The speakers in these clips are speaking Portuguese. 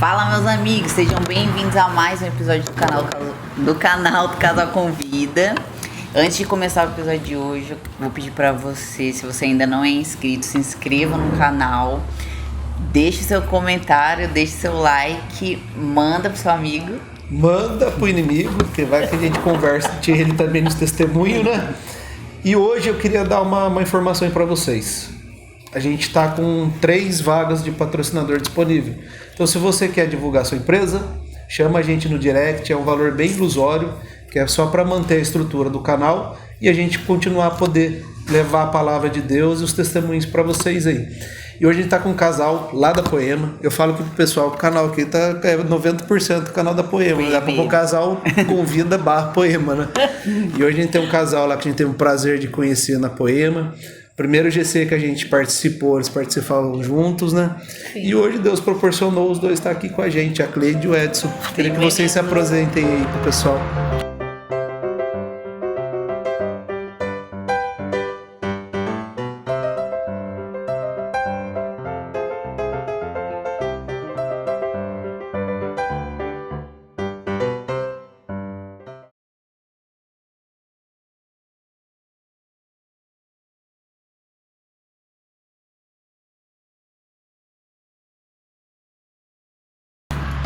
Fala, meus amigos, sejam bem-vindos a mais um episódio do canal do Casal Convida. Antes de começar o episódio de hoje, eu vou pedir pra você, se você ainda não é inscrito, se inscreva no canal, deixe seu comentário, deixe seu like, manda pro seu amigo. Manda pro inimigo, que vai que a gente conversa, tira ele também nos testemunhos, né? E hoje eu queria dar uma informação aí pra vocês. A gente tá com 3 vagas de patrocinador disponível. Então, se você quer divulgar sua empresa, chama a gente no direct, é um valor bem ilusório, que é só para manter a estrutura do canal e a gente continuar a poder levar a palavra de Deus e os testemunhos para vocês aí. E hoje a gente tá com um casal lá da Poema. Eu falo que pro pessoal, o canal aqui tá 90% do canal da Poema. Dá para o casal Convida / Poema, né? E hoje a gente tem um casal lá que a gente teve o prazer de conhecer na Poema. Primeiro GC que a gente participou, eles participavam juntos, né? Sim. E hoje Deus proporcionou os dois estar aqui com a gente, a Cleide e o Edson. Queria que vocês se apresentem aí pro pessoal.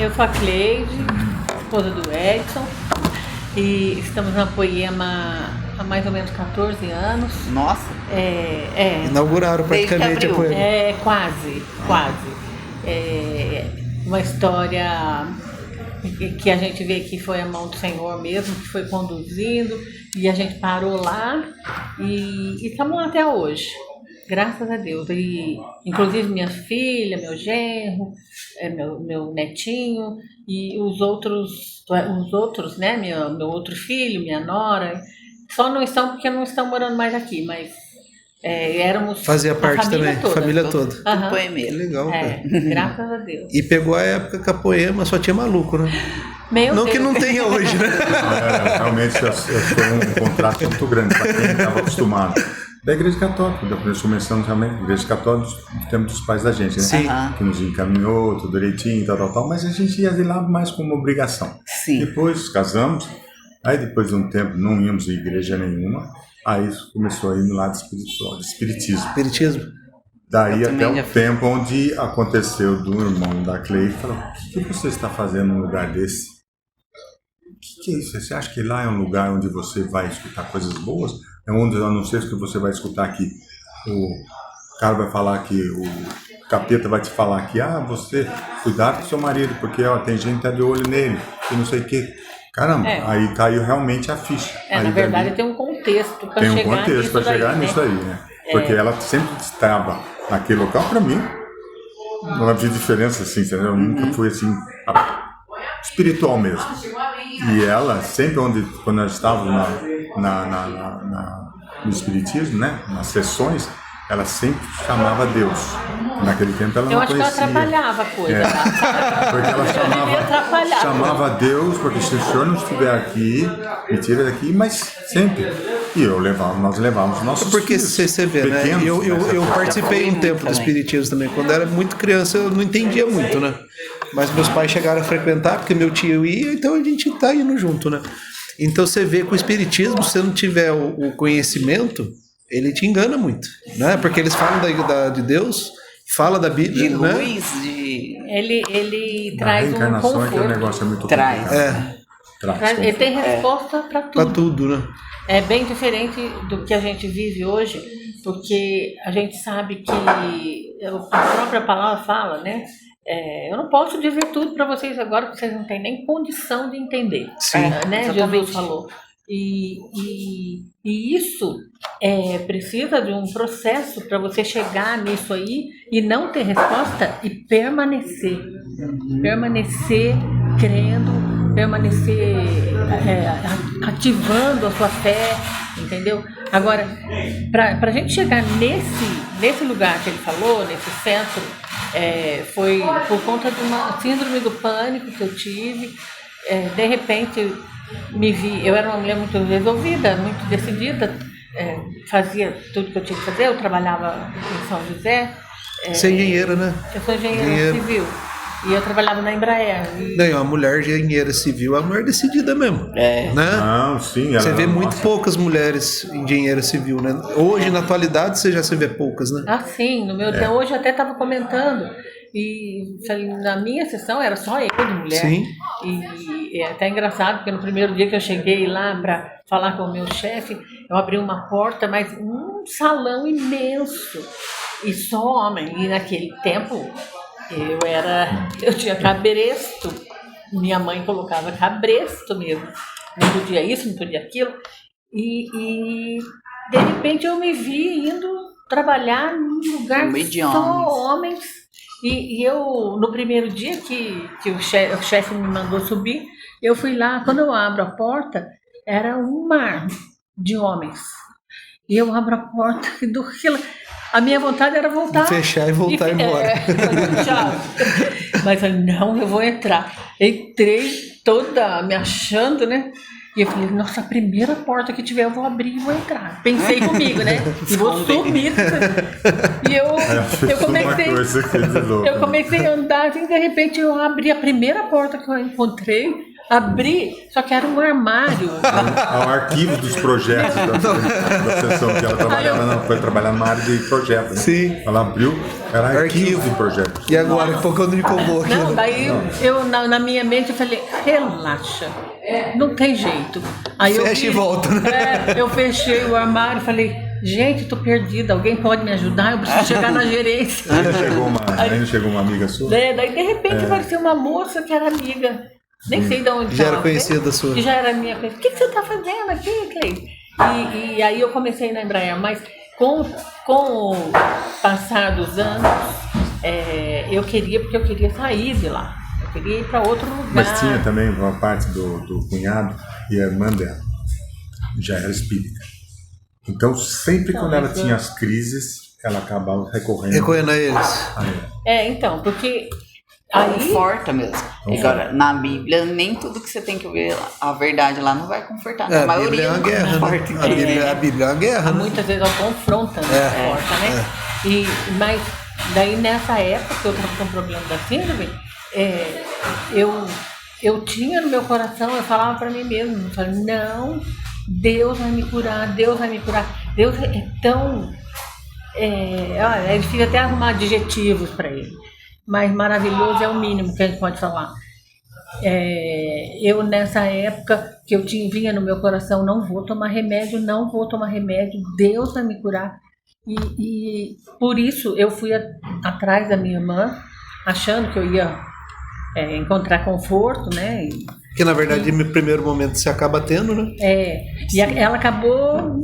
Eu sou a Cleide, esposa do Edson, e estamos na Poema há mais ou menos 14 anos. Nossa! Inauguraram praticamente a Poema. Quase. Uma história que a gente vê que foi a mão do Senhor mesmo, que foi conduzindo, e a gente parou lá e estamos lá até hoje. Graças a Deus. E, inclusive minha filha, meu genro, meu netinho e os outros, né? Meu outro filho, minha nora, só não estão porque não estão morando mais aqui, mas éramos. Fazia parte também, família toda. Uhum. Poemeiro. Legal, cara. Graças a Deus. E pegou a época que a Poema só tinha maluco, né? Meu não Deus. Que não tenha hoje, né? Realmente foi um contrato muito grande para quem estava acostumado. Da Igreja Católica, nós começamos realmente, a Igreja Católica, no tempo dos pais da gente, né? Sim. Que nos encaminhou, tudo direitinho, tal, mas a gente ia de lá mais como obrigação. Sim. Depois casamos, aí depois de um tempo não íamos em igreja nenhuma, aí começou a ir no lado espiritual, de espiritismo. Espiritismo. Daí até o tempo onde aconteceu do irmão da Cleide, falou, o que você está fazendo num lugar desse? O que é isso? Você acha que lá é um lugar onde você vai escutar coisas boas? É onde, a não ser que você vai escutar que o cara vai falar que o capeta vai te falar que você cuidado com seu marido, porque tem gente que tá de olho nele, e não sei o que. Caramba, aí caiu realmente a ficha. Aí, na verdade tem um contexto para chegar nisso. Tem um contexto para chegar nisso aí, né? Porque ela sempre estava naquele local, para mim, não havia diferença assim, entendeu? Eu nunca fui assim, espiritual mesmo. E ela, sempre quando nós estávamos no espiritismo, né, nas sessões, ela sempre chamava Deus. Naquele tempo ela não conhecia. Eu acho que ela atrapalhava a coisa. Porque ela chamava Deus, porque se o senhor não estiver aqui, me tira daqui, mas sempre. E nós levávamos nossos porque filhos você vê, né? Eu participei um tempo do espiritismo também. Quando era muito criança eu não entendia muito, né? Mas meus pais chegaram a frequentar, porque meu tio ia, então a gente tá indo junto, né? Então você vê que o espiritismo, se você não tiver o conhecimento, ele te engana muito, né? Porque eles falam de Deus, fala da Bíblia, De né? luz, ele traz um conforto. O negócio é muito Traz. complicado. Ele tem resposta para tudo. Pra tudo, né? É bem diferente do que a gente vive hoje, porque a gente sabe que a própria palavra fala, né? Eu não posso dizer tudo para vocês agora, porque vocês não têm nem condição de entender. Sim, né? Jesus falou. E isso precisa de um processo para você chegar nisso aí e não ter resposta e permanecer. Permanecer crendo, permanecer ativando a sua fé, entendeu? Agora, para a gente chegar nesse lugar que ele falou, nesse centro, foi por conta de uma síndrome do pânico que eu tive. De repente, me vi, eu era uma mulher muito resolvida, muito decidida, fazia tudo que eu tinha que fazer, eu trabalhava em São José. Você é engenheira, né? Eu sou engenheira civil. E eu trabalhava na Embraer. Não, uma mulher engenheira civil é uma mulher decidida mesmo. Né? Não, sim. Você vê muito nossa. poucas mulheres engenheiras civil, né? Hoje, na atualidade, você já se vê poucas, né? Ah, sim, no meu tempo, hoje eu até estava comentando. E falei, na minha sessão era só eu de mulher. Sim. E é até engraçado, porque no primeiro dia que eu cheguei lá para falar com o meu chefe, eu abri uma porta, mas um salão imenso. E só homem. E naquele tempo eu tinha cabresto. Minha mãe colocava cabresto mesmo. Não podia isso, não podia aquilo. E de repente eu me vi indo trabalhar num lugar De só homens. E eu, no primeiro dia que o chefe me mandou subir, eu fui lá, quando eu abro a porta, era um mar de homens. E eu abro a porta e a minha vontade era voltar. Fechar e voltar embora. Tchau. Mas eu não, eu vou entrar. Entrei toda me achando, né? E eu falei, nossa, a primeira porta que tiver eu vou abrir e vou entrar. Pensei comigo, né? E vou sumir. E eu comecei a andar, assim, de repente eu abri a primeira porta que eu encontrei. Abri, só que era um armário. Ao arquivo dos projetos da sessão que ela trabalhava, foi trabalhar na área de projetos. Né? Sim. Ela abriu, era arquivo de projetos. E agora, quando me empolgou aqui. Não, daí eu na minha mente eu falei, relaxa, não tem jeito. Aí Fecha e volta, né? Eu fechei o armário e falei, gente, tô perdida, alguém pode me ajudar? Eu preciso chegar na gerência. Ainda chegou uma amiga sua? Daí de repente apareceu uma moça que era amiga. Nem sei de onde Já era conhecida sua. Que já era minha conhecida. O que você está fazendo aqui, Cleide? E aí eu comecei na Embraer, mas com o passar dos anos, eu queria sair de lá. Eu queria ir para outro lugar. Mas tinha também uma parte do cunhado e a irmã dela já era espírita. Então sempre quando ela tinha as crises, ela acabava recorrendo a eles. Então, porque aí Conforta mesmo. Agora, na Bíblia, nem tudo que você tem que ver a verdade lá não vai confortar. A maioria é uma não guerra, conforta. né? A Bíblia é uma guerra, né? muitas vezes ela confronta, né? Força, né? Mas daí nessa época que eu estava com o problema da síndrome, eu tinha no meu coração, eu falava para mim mesmo, eu falei, não, Deus vai me curar, Deus vai me curar. Deus é tão... é difícil até arrumar adjetivos para ele. Mas maravilhoso é o mínimo que a gente pode falar. Eu nessa época que eu vinha no meu coração, não vou tomar remédio, Deus vai me curar. E por isso eu fui atrás da minha irmã, achando que eu ia encontrar conforto, né? Que na verdade no primeiro momento você acaba tendo, né? E ela acabou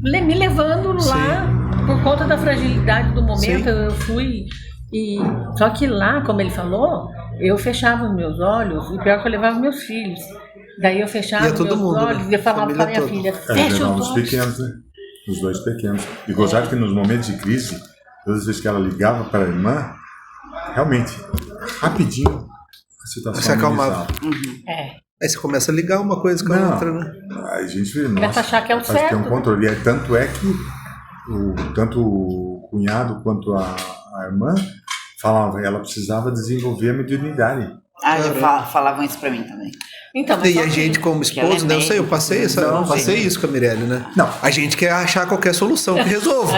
me levando lá. Sim. Por conta da fragilidade do momento. Sim. Eu fui... Só que lá, como ele falou, eu fechava os meus olhos, e pior que eu levava meus filhos. Daí eu fechava os meus olhos e eu falava para minha filha, fecha os olhos. Pequenos, né? Os dois pequenos. E gozado que nos momentos de crise, todas as vezes que ela ligava para a irmã, realmente, rapidinho, a situação se acalmava. Aí você começa a ligar uma coisa com a outra, né? A gente começa a achar que é o certo. Tem um controle. Tanto é que tanto o cunhado quanto a irmã falava, ela precisava desenvolver a mediunidade. Já falavam isso pra mim também. Então, e a gente como esposo, né? Eu passei isso com a Mirelle, né? Não. A gente quer achar qualquer solução que resolva.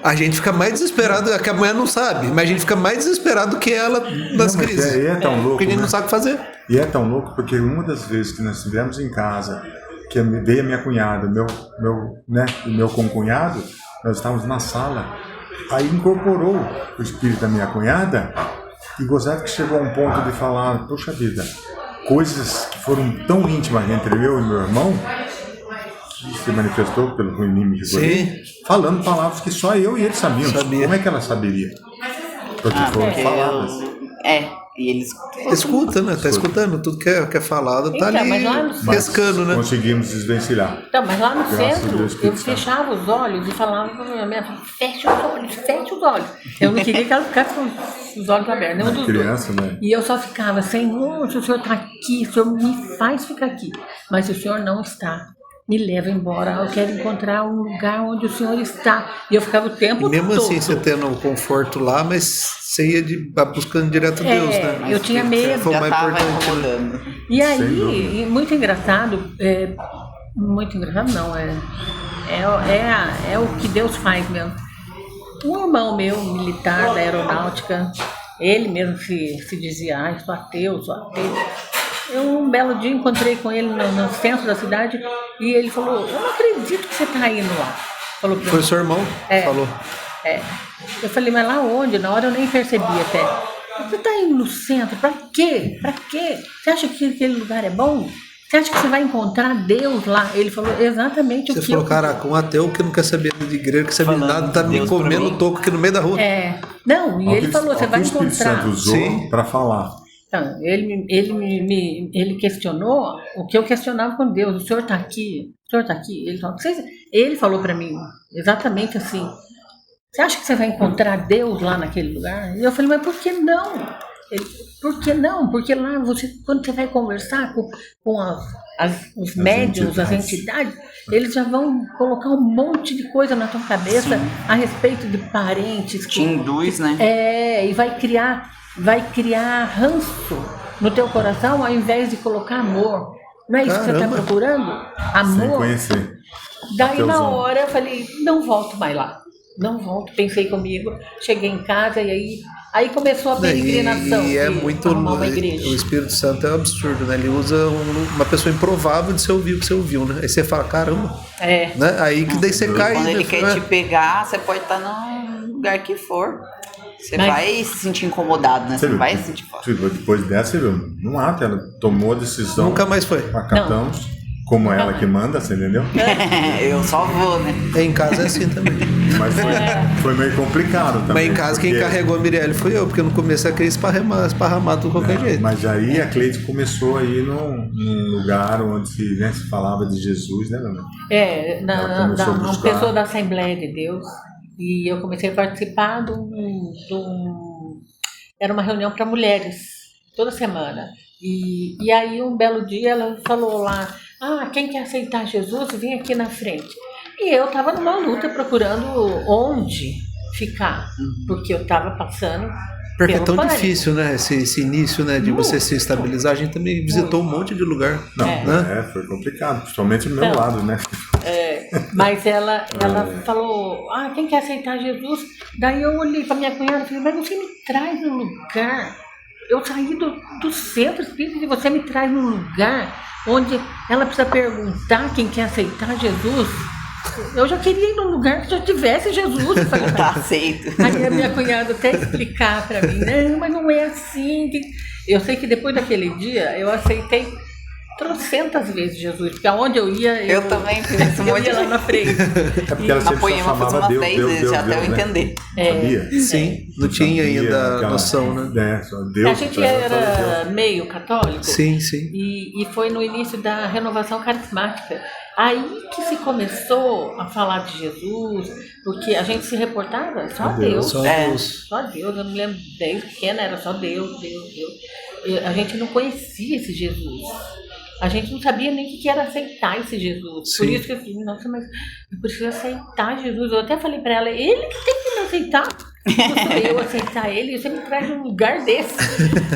A gente fica mais desesperado, que a mulher não sabe, mas a gente fica mais desesperado que ela nas crises. É tão louco, porque a gente não sabe o que fazer. E é tão louco porque uma das vezes que nós estivemos em casa, que veio a minha cunhada, meu concunhado, nós estávamos na sala, aí incorporou o espírito da minha cunhada e gozado que chegou a um ponto de falar, poxa vida, coisas que foram tão íntimas entre eu e meu irmão, que se manifestou pelo inimigo, falando palavras que só eu e ele sabíamos. Como é que ela saberia? Porque foram faladas. E eles escuta, né? Tá escutando tudo que é falado, tá ali pescando, né? Conseguimos desvencilhar. Então, mas lá no centro, eu fechava os olhos e falava pra minha mãe, fecha os olhos. Eu não queria que ela ficasse com os olhos abertos, nenhum dos criança, dois. Né? E eu só ficava, Senhor, se o Senhor tá aqui, o Senhor me faz ficar aqui. Mas se o Senhor não está, me leva embora, eu quero encontrar um lugar onde o Senhor está. E eu ficava o tempo Mesmo todo. assim, você tendo o conforto lá, mas você ia buscando direto a Deus, né? Eu tinha medo. Foi o Já mais tava importante, né? incomodando. E Sem aí, dúvida. e muito engraçado não, é o que Deus faz mesmo. Um irmão meu, militar da aeronáutica, ele mesmo se dizia, sou ateu, sou ateu. Eu um belo dia encontrei com ele no centro da cidade e ele falou, eu não acredito que você está indo lá. Falou pra Foi mim. seu irmão que falou. É. Eu falei, mas lá onde? Na hora eu nem percebi até. Você tá indo no centro, pra quê? Pra quê? Você acha que aquele lugar é bom? Você acha que você vai encontrar Deus lá? Ele falou exatamente Você o que falou, caraca, um ateu que não quer saber de igreja, não quer saber de Falando nada, tá de me Deus pra comendo mim. toco aqui no meio da rua. Não, e ele falou, você vai o Espírito encontrar. Santo usou Sim. para falar. Então, ele questionou o que eu questionava com Deus. O senhor está aqui? O senhor está aqui? Ele falou para mim exatamente assim. Você acha que você vai encontrar Deus lá naquele lugar? E eu falei, mas por que não? Por que não? Porque lá quando você vai conversar com os médiuns, as entidades, eles já vão colocar um monte de coisa na tua cabeça a respeito de parentes. Te induz, né? E vai criar ranço no teu coração ao invés de colocar amor. Não é isso que você está Caramba. procurando? Sem Amor. conhecer. Daí na Ateuzão. hora eu falei, não volto mais lá. Não volto. Pensei comigo, cheguei em casa e aí começou a peregrinação. E é de muito. arrumar uma igreja. O Espírito Santo é um absurdo, né? Ele usa uma pessoa improvável de você ouvir o que você ouviu, né? Aí você fala, caramba. É. Né? Aí que daí você cai. Quando né? ele quer te pegar, você pode estar no lugar que for. Você Mas- vai se sentir incomodado, né? Você não vai se sentir fora. Depois dessa, você viu? Não há, ela tomou a decisão. Nunca mais foi. Acatamos, como ela que manda, você entendeu? Eu só vou, né? Em casa é assim também. Mas foi meio complicado também. Mas em casa quem porque- carregou a Mirelle foi eu, porque no começo eu queria esparramar de qualquer jeito. Mas aí a Cleide começou a ir num lugar onde se falava de Jesus, né, Leonardo? Ela começou a Uma buscar. pessoa da Assembleia de Deus. E eu comecei a participar era uma reunião para mulheres, toda semana. E aí um belo dia ela falou lá, quem quer aceitar Jesus, vem aqui na frente. E eu estava numa luta procurando onde ficar, porque eu estava passando Porque é pelo tão pânico. difícil, né? Esse início, né? De você se estabilizar. A gente também visitou um monte de lugar. Não, Né? foi complicado, principalmente do meu Então, lado, né? Mas ela falou, quem quer aceitar Jesus? Daí eu olhei para minha cunhada e falei, mas você me traz num lugar. Eu saí do centro espírita e você me traz num lugar onde ela precisa perguntar quem quer aceitar Jesus. Eu já queria ir num lugar que já tivesse Jesus. Eu falei, Tá aceito. aí a minha cunhada até explicar para mim, mas não é assim. Eu sei que depois daquele dia eu aceitei trocentas vezes Jesus, porque aonde eu ia, Eu também fiz esse eu monte ia lá de... na frente. É porque ela sempre só Apoiei uma chamava umas Deus, 10 Deus, vezes, Deus, já até eu Deus, né? entender. Sabia? Sim, não tinha Sabia ainda aquela- noção, né? Só Deus. A gente só Deus. era meio católico. Sim, sim. E foi no início da renovação carismática. Aí que se começou a falar de Jesus, porque a gente se reportava só a Deus. Só É. Deus. Só Deus, eu me lembro desde pequena, era só Deus, Deus, Deus. E a gente não conhecia esse Jesus. A gente não sabia nem o que era aceitar esse Jesus. Por Sim. isso que eu falei, nossa, mas eu preciso aceitar Jesus. Eu até falei pra ela, ele que tem que me aceitar. Não sou eu aceitar ele, você me traz num lugar desse.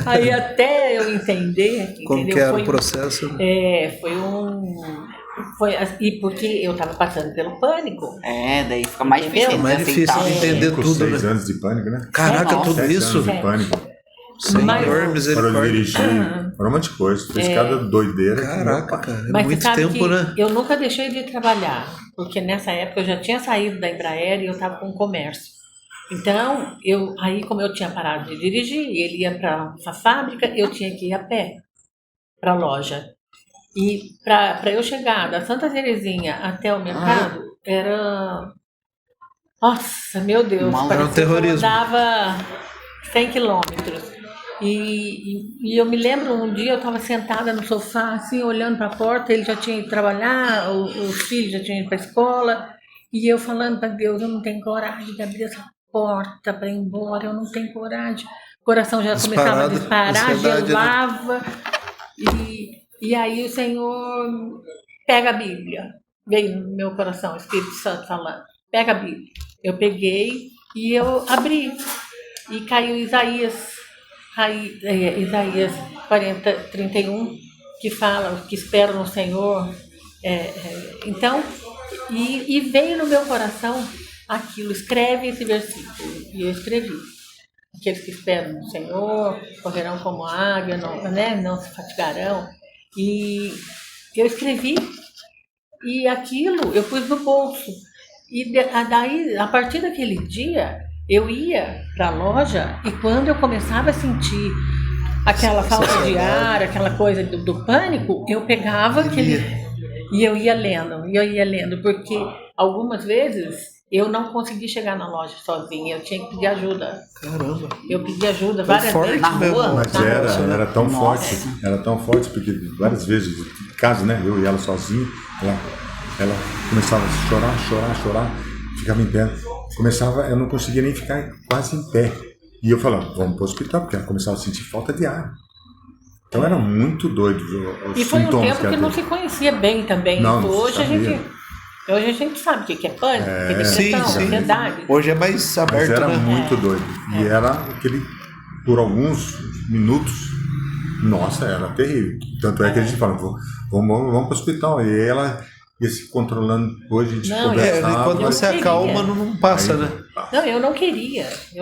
Aí até eu entender, Como entendeu? que era Foi- o processo. E porque eu estava passando pelo pânico. Daí fica mais difícil. Entendeu? de Mais difícil aceitar. de entender 5, tudo, 6 né? anos de pânico, né? Caraca, Nossa, tudo 7 isso? anos de pânico. Senhor, Mas- Para misericórdia. dirigir, para um monte de coisa. Fez cada doideira. Caraca, cara. É Mas muito você sabe tempo, que né? eu nunca deixei de trabalhar, porque nessa época eu já tinha saído da Embraer e eu estava com comércio. Então, aí como eu tinha parado de dirigir, ele ia para a fábrica, eu tinha que ir a pé para a loja. E para eu chegar da Santa Terezinha até o mercado, era... Nossa, meu Deus, Mal- Era um parecia que eu terrorismo. andava 100 quilômetros. E eu me lembro um dia eu estava sentada no sofá, assim, olhando para a porta, ele já tinha ido trabalhar, os filhos já tinham ido para a escola, e eu falando para Deus, eu não tenho coragem de abrir essa porta para ir embora, eu não tenho coragem. O coração já começava a Disparado, disparar, ansiedade, né? gelava, e aí o Senhor pega a Bíblia. Veio no meu coração, o Espírito Santo falando, pega a Bíblia. Eu peguei e eu abri. E caiu Isaías 40:31, que fala, que espera no Senhor. Então, e veio no meu coração aquilo, escreve esse versículo. E eu escrevi. Aqueles que esperam no Senhor, correrão como águia, não se fatigarão. E eu escrevi, e aquilo eu pus no bolso. E daí, a partir daquele dia, eu ia para a loja, e quando eu começava a sentir aquela falta de ar, aquela coisa do pânico, eu pegava aquele... E eu ia lendo, porque algumas vezes eu não consegui chegar na loja sozinha, eu tinha que pedir ajuda. Caramba. Eu pedi ajuda várias vezes. Na rua? Mas era tão forte, porque várias vezes, em casa, né, eu e ela sozinha, ela começava a chorar, ficava em pé. Eu não conseguia nem ficar quase em pé. E eu falava, vamos para o hospital, porque ela começava a sentir falta de ar. Então era muito doido os e foi um sintomas tempo que não se conhecia bem também. Não, hoje a gente sabe o que é pânico, que é depressão, ansiedade. Hoje é mais aberto, mas era né? muito doido. E era aquele, por alguns minutos, nossa, era terrível. Tanto é que a gente fala, vamos para o hospital. E ela ia se controlando, hoje a gente conversava. Quando você acalma, não passa, né? Não, eu não queria. E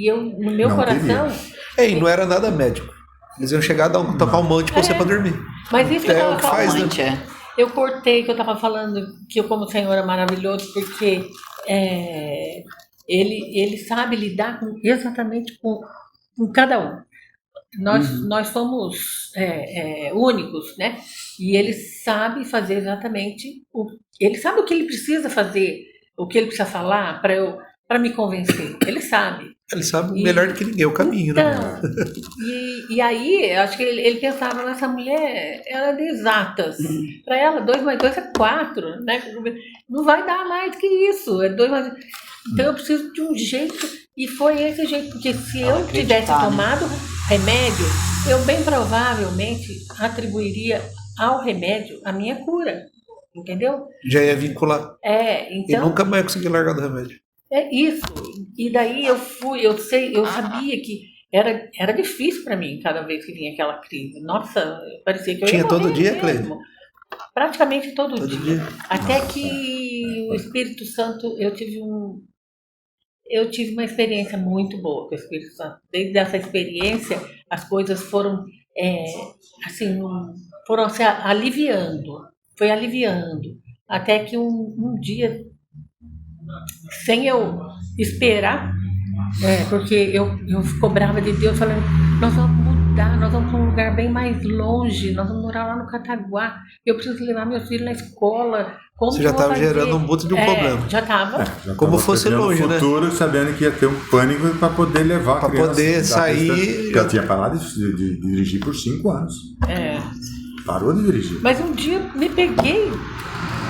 eu, no meu coração... E não era nada médico. Eles iam chegar a dar um calmante pra você pra dormir. Mas isso que eu tava falando, né? Eu cortei, que eu tava falando que eu, como Senhor, é maravilhoso, porque ele sabe lidar exatamente com cada um. Nós somos únicos, né? E ele sabe fazer exatamente ele sabe o que ele precisa fazer, o que ele precisa falar para me convencer. Ele sabe. Ele sabe melhor do que ninguém o caminho, então, né? E aí, eu acho que ele pensava nessa mulher, ela é de exatas. Para ela, 2 mais 2 é 4, né? Não vai dar mais que isso. É 2 mais... Então eu preciso de um jeito, e foi esse jeito, porque se eu tivesse tomado remédio, eu bem provavelmente atribuiria ao remédio a minha cura, entendeu? Já ia vincular. Então... E nunca mais consegui largar do remédio. É isso. E daí eu sabia que era difícil para mim cada vez que vinha aquela crise. Nossa, parecia que eu ia morrer todo dia, mesmo. Cleide? Praticamente todo dia. Até que o Espírito Santo, eu tive uma experiência muito boa com o Espírito Santo. Desde essa experiência, as coisas foram foram se aliviando. Foi aliviando. Até que um dia, sem eu esperar, porque eu cobrava de Deus, falando, nós vamos mudar, nós vamos para um lugar bem mais longe, nós vamos morar lá no Cataguá, eu preciso levar meus filhos na escola. Você já estava gerando um monte de problema. Já estava. Como fosse longe, né? No futuro, sabendo que ia ter um pânico para poder levar para poder sair. Eu tinha parado de dirigir por 5 anos. Parou de dirigir. Mas um dia me peguei,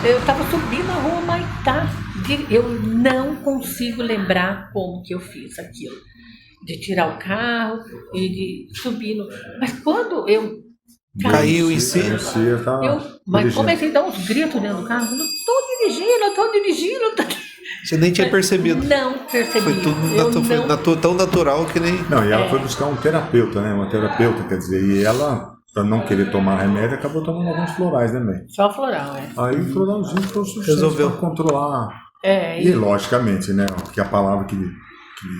eu estava subindo a rua Maitá. Eu não consigo lembrar como que eu fiz aquilo. De tirar o carro e de subir no... Mas quando eu caiu em si, mas comecei a dar uns gritos dentro do carro. Eu estou dirigindo. Você nem tinha percebido. Não percebi. Foi tudo tão natural que nem... Não, e ela foi buscar um terapeuta, né? Uma terapeuta, quer dizer, e ela... Para não querer tomar remédio, acabou tomando alguns florais também. Só floral, Aí o floralzinho foi o suficiente resolveu para controlar. E logicamente, né? Porque a palavra que o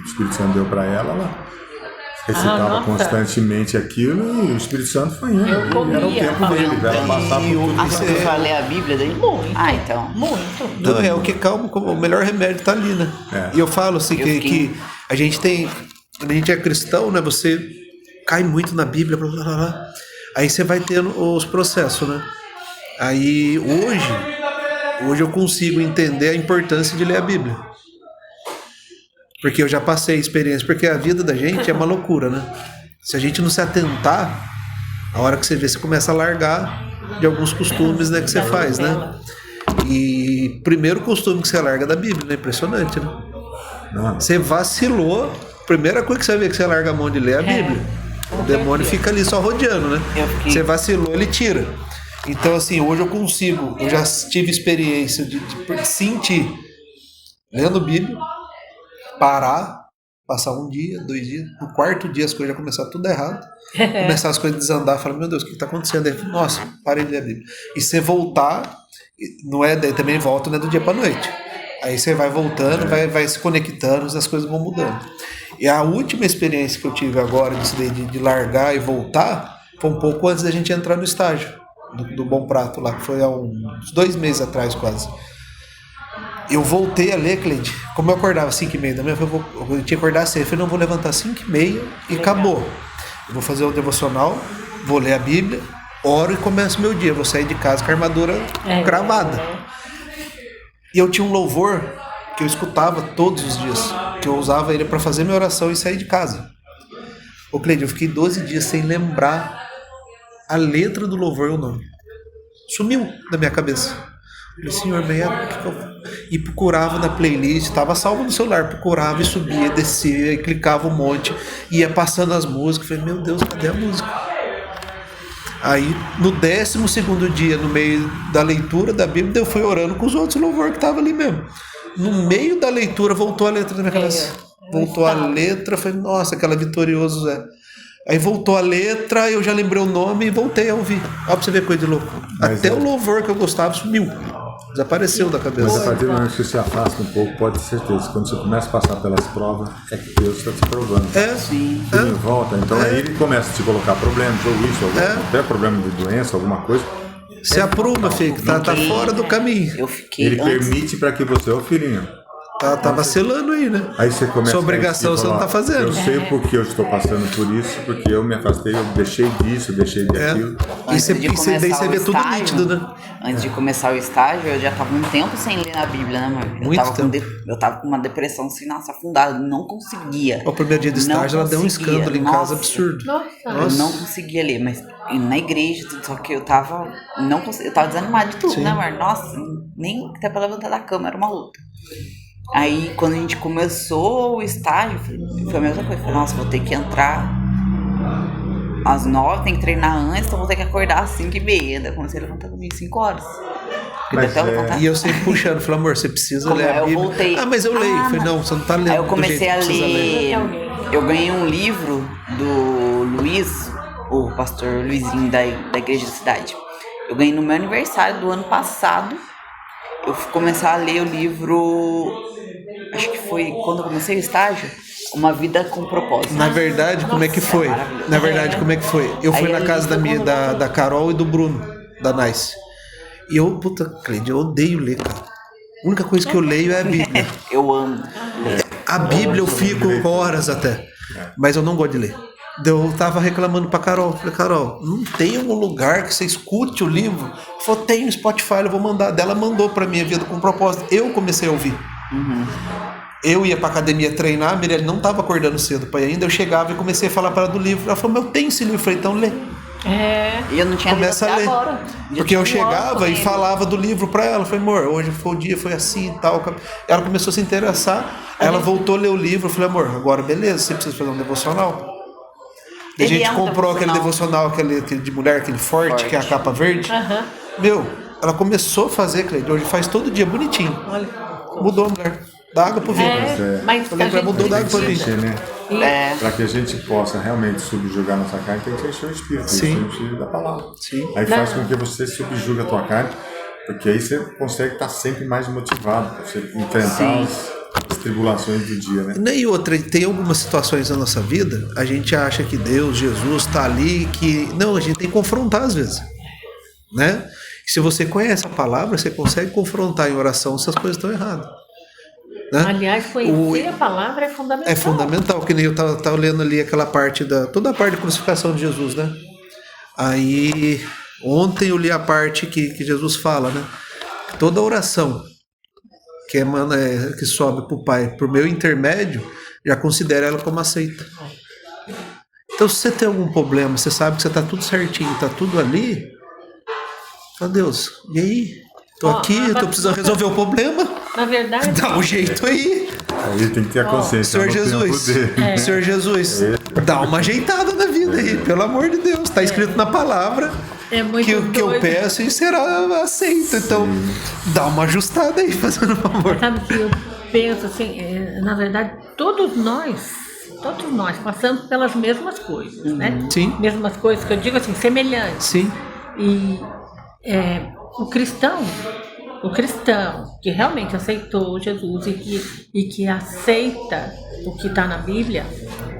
Espírito Santo deu para ela recitava constantemente aquilo, e o Espírito Santo foi indo. Era o tempo dele, ela passava por tudo. Você vai ler a Bíblia daí? Muito. Então. Muito. Não, é o que calma, o melhor remédio tá ali, né? E eu falo assim, que a gente tem... Quando a gente é cristão, né? Você cai muito na Bíblia, blá, blá, blá. Aí você vai tendo os processos, né? Aí hoje eu consigo entender a importância de ler a Bíblia. Porque eu já passei a experiência, porque a vida da gente é uma loucura, né? Se a gente não se atentar, a hora que você vê, você começa a largar de alguns costumes, né, que você faz, né? E o primeiro costume que você larga é da Bíblia, né? Impressionante, né? Você vacilou, a primeira coisa que você vê que você larga a mão de ler é a Bíblia. O demônio fica ali só rodeando, né? Você vacilou, ele tira. Então, assim, hoje eu já tive experiência de sentir, lendo Bíblia, parar, passar um dia, 2 dias, no quarto dia as coisas já começaram tudo errado, começar as coisas a desandar, falar, meu Deus, o que está acontecendo? Aí, nossa, parei de ler a Bíblia. E você voltar, não é, daí também volta, não é do dia para noite. Aí você vai voltando, vai se conectando, as coisas vão mudando. E a última experiência que eu tive agora, de largar e voltar, foi um pouco antes da gente entrar no estágio do Bom Prato lá, que foi há uns 2 meses atrás quase. Eu voltei a ler, Cleide, como eu acordava 5h30 da manhã, eu tinha que acordar cedo, eu falei, não, vou levantar 5h30 e acabou. Eu vou fazer o devocional, vou ler a Bíblia, oro e começo meu dia, vou sair de casa com a armadura cravada. E eu tinha um louvor que eu escutava todos os dias, que eu usava ele para fazer minha oração e sair de casa. Ô Cleide, eu fiquei 12 dias sem lembrar a letra do louvor e o nome. Sumiu da minha cabeça. Eu falei, Senhor, e procurava na playlist, estava salvo no celular, procurava e subia, descia, e clicava um monte, ia passando as músicas, falei, meu Deus, cadê a música? Aí, no 12º dia, no meio da leitura da Bíblia, eu fui orando com os outros louvores que estavam ali mesmo. No meio da leitura, voltou a letra na minha cabeça. Voltou a letra, falei, nossa, aquela Vitorioso Zé. Aí voltou a letra, eu já lembrei o nome e voltei a ouvir. Olha pra você ver coisa de louco. Até o louvor que eu gostava sumiu. Desapareceu da cabeça. Mas a partir do momento que você se afasta um pouco, pode ter certeza. Quando você começa a passar pelas provas, é que Deus está te provando. Sim. Tudo em volta. Então aí ele começa a te colocar problemas, ou isso, até problema de doença, alguma coisa. Se apruma, filho, que tá fora do caminho. Ele permite para que você, ô filhinho. Tá vacilando aí, né? Aí você começa sua obrigação você não tá fazendo. Eu sei porque eu estou passando por isso, porque eu me afastei, eu deixei disso, deixei daquilo. E daí você vê tudo nítido, né? Antes de começar o estágio, eu já tava um tempo sem ler na Bíblia, né, amor? Eu tava com uma depressão assim, nossa, afundada, não conseguia. O primeiro dia do estágio, ela deu um escândalo em casa absurdo. Eu não conseguia ler, mas na igreja, só que eu tava desanimada de tudo, né, amor? Nossa, nem até pra levantar da cama era uma luta. Aí, quando a gente começou o estágio, foi a mesma coisa. Falei, nossa, vou ter que entrar às 9, tem que treinar antes, então vou ter que acordar às 5h30. Daí comecei a levantar comigo 5 horas. E eu sempre puxando, falei, amor, você precisa ler a Bíblia. Voltei. Mas eu leio. Falei, não, você não tá lendo. Aí eu comecei a ler. Eu ganhei um livro do Luiz, o pastor Luizinho da igreja da cidade. Eu ganhei no meu aniversário do ano passado. Eu fui começar a ler o livro, acho que foi quando eu comecei o estágio, Uma Vida com Propósito. Na verdade, como é que foi? Eu fui na casa da Carol e do Bruno, da Nice. E eu, Cleide, eu odeio ler, cara. A única coisa que eu leio é a Bíblia. Eu amo. A Bíblia eu fico horas até, mas eu não gosto de ler. Eu tava reclamando pra Carol. Falei, Carol, não tem um lugar que você escute o livro? Ela falou, tem no Spotify, eu vou mandar. Ela mandou pra mim A Vida com Propósito. Eu comecei a ouvir. Eu ia pra academia treinar, a Mirelle não tava acordando cedo pra ir ainda. Eu chegava e comecei a falar para ela do livro. Ela falou, eu tenho esse livro. Eu falei, então lê. E eu não tinha lido até agora. Porque eu chegava e falava do livro pra ela. Eu falei, amor, hoje foi o dia, foi assim e tal. Ela começou a se interessar. Ela voltou a ler o livro. Eu falei, amor, agora beleza, você precisa fazer um devocional. A gente comprou aquele devocional, aquele de mulher, aquele forte, que é a capa verde. Meu, ela começou a fazer, Cleide, hoje faz todo dia, bonitinho. Olha. Mudou a mulher. Da água pro vinho. Mas a gente mudou da água pro vinho. Para que a gente possa realmente subjugar nossa carne, tem que encher o espírito. Sim. O espírito da palavra. Sim. Aí faz com que você subjuga a tua carne, porque aí você consegue estar sempre mais motivado para você enfrentar as tribulações do dia, né? E outra, tem algumas situações na nossa vida, a gente acha que Deus, Jesus está ali, que... Não, a gente tem que confrontar às vezes, né? E se você conhece a palavra, você consegue confrontar em oração se as coisas estão erradas. Né? Aliás, conhecer a palavra é fundamental. É fundamental, que nem eu estava lendo ali aquela parte toda a parte da crucificação de Jesus, né? Aí, ontem eu li a parte que Jesus fala, né? Toda oração que sobe para o Pai por meu intermédio, já considera ela como aceita. Então, se você tem algum problema, você sabe que você está tudo certinho, está tudo ali, fala, Deus, e aí? Estou aqui, estou precisando resolver o problema. Na verdade, dá um jeito aí. Aí tem que ter a consciência. Senhor Jesus, dá uma ajeitada na vida aí, pelo amor de Deus. Está escrito na palavra É muito que o que eu doido. peço e será aceito. Então, dá uma ajustada aí, fazendo um favor. Sabe que eu penso assim, na verdade, todos nós passamos pelas mesmas coisas, né? Sim. Mesmas coisas que eu digo assim, semelhantes. Sim, E o cristão que realmente aceitou Jesus e que aceita o que está na Bíblia,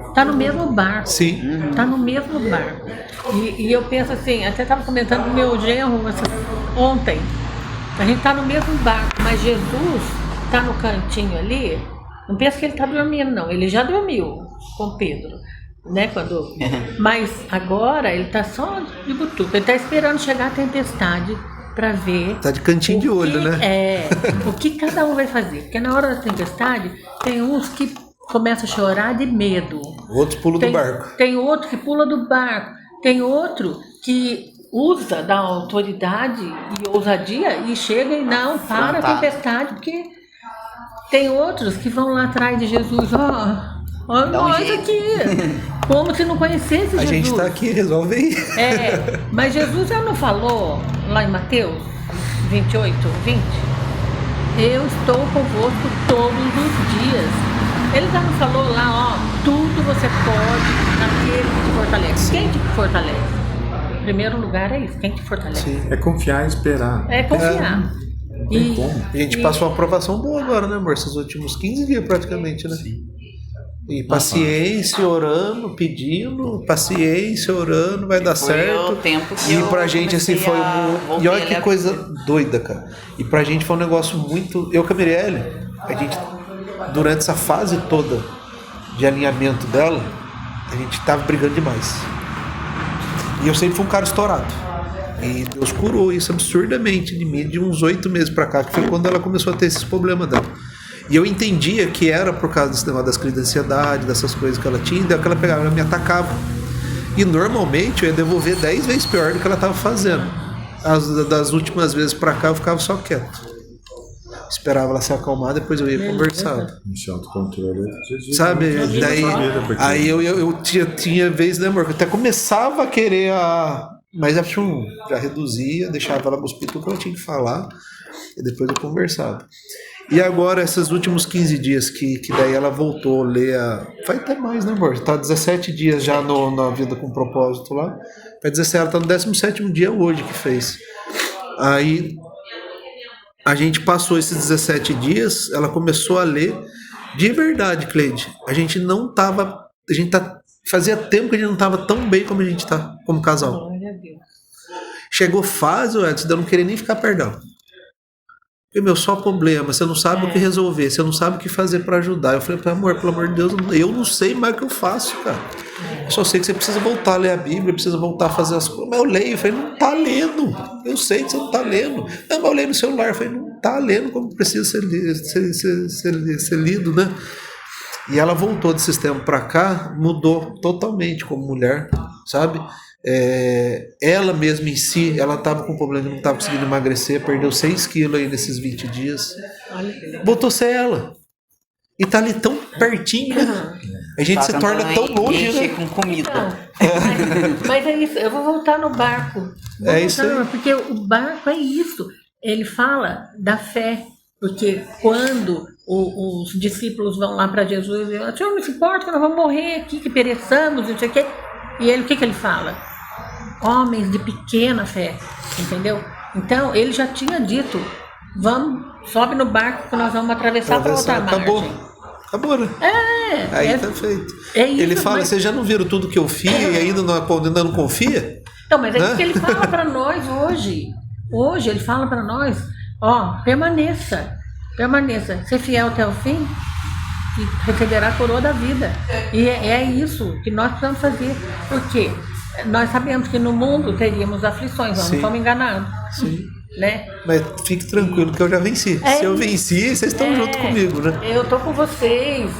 está no mesmo barco. sim. Está no mesmo barco. E eu penso assim, até estava comentando com o meu genro ontem, a gente está no mesmo barco, mas Jesus está no cantinho ali, não pensa que ele está dormindo não, ele já dormiu com Pedro, né? Mas agora ele está só de butuca, ele está esperando chegar a tempestade para ver. Tá de cantinho de olho, né? O que cada um vai fazer, porque na hora da tempestade tem uns que começam a chorar de medo. Outros pulam do barco. Tem outro que pula do barco. Tem outro que usa da autoridade e ousadia e chega e não para a tempestade, porque tem outros que vão lá atrás de Jesus. Ó, nós aqui. Como se não conhecesse Jesus. A gente tá aqui, resolve aí. Mas Jesus já não falou lá em Mateus 28, 20? Eu estou convosco todos os dias. Ele já não falou lá, tudo você pode naquele que te fortalece. Quem te fortalece? Em primeiro lugar é isso, quem te fortalece. Sim. É confiar e esperar. É confiar. tem como. A gente passou uma aprovação boa agora, né, amor? Esses últimos 15 dias praticamente, né? Sim. E paciência, orando, pedindo, paciência, orando, vai dar Foi certo. o tempo que e eu pra gente assim comecei foi a e olha voltar que a coisa doida, cara. E pra gente foi um negócio muito. Eu com a Mirelle, a gente, durante essa fase toda de alinhamento dela, a gente tava brigando demais. E eu sempre fui um cara estourado. E Deus curou isso absurdamente de mim de uns 8 meses pra cá, que foi quando ela começou a ter esses problemas dela. E eu entendia que era por causa desse negócio das crises de ansiedade, dessas coisas que ela tinha, daí que ela pegava, ela me atacava. E normalmente eu ia devolver 10 vezes pior do que ela estava fazendo. Das últimas vezes pra cá eu ficava só quieto. Esperava ela se acalmar, depois eu ia conversar. Esse autocontrole. Sabe? Daí, aí eu tinha vezes, né, amor, que eu até começava a querer mas já reduzia, deixava ela cuspir tudo que ela tinha que falar, e depois eu conversava. E agora, esses últimos 15 dias que daí ela voltou a ler vai até mais, né, amor? Tá 17 dias já na vida com propósito lá. Vai 17, ela tá no 17º dia hoje que fez. Aí a gente passou esses 17 dias, ela começou a ler de verdade, Cleide. Fazia tempo que a gente não tava tão bem como a gente tá, como casal. Glória a Deus. Chegou fase, Edson, de eu não querer nem ficar perdão. Porque, só problema, você não sabe o que resolver, você não sabe o que fazer pra ajudar. Eu falei, amor, pelo amor de Deus, eu não sei mais o que eu faço, cara. Eu só sei que você precisa voltar a ler a Bíblia, precisa voltar a fazer as coisas. Mas eu leio, eu falei, não tá lendo. Eu sei que você não tá lendo. Não, mas eu leio no celular, eu falei, não tá lendo como precisa ser lido, né? E ela voltou desse tempo pra cá, mudou totalmente como mulher, sabe? Ela mesma em si, ela estava com problema, não estava conseguindo emagrecer, perdeu 6 quilos aí nesses 20 dias. Botou ser ela. E tá ali tão pertinho, né? A gente se torna tão longe, né? com comida. Mas é isso, eu vou voltar no barco. Isso aí. Porque o barco é isso. Ele fala da fé. Porque quando os discípulos vão lá para Jesus e dizem, Senhor, não se importa que nós vamos morrer aqui, que pereçamos, não sei o quê. E ele, o que ele fala? Homens de pequena fé, entendeu? Então, ele já tinha dito, sobe no barco que nós vamos atravessar para outra margem. Acabou, né? Aí tá feito. Isso, ele fala, vocês já não viram tudo que eu fiz e ainda não confia? Então, mas é isso que ele fala para nós hoje. Hoje ele fala para nós, permaneça, ser fiel até o fim e receberá a coroa da vida. E é isso que nós precisamos fazer. Porque nós sabemos que no mundo teríamos aflições, não estamos enganados. Sim. Né? Mas fique tranquilo que eu já venci. Se eu venci, vocês estão junto comigo, né? Eu estou com vocês.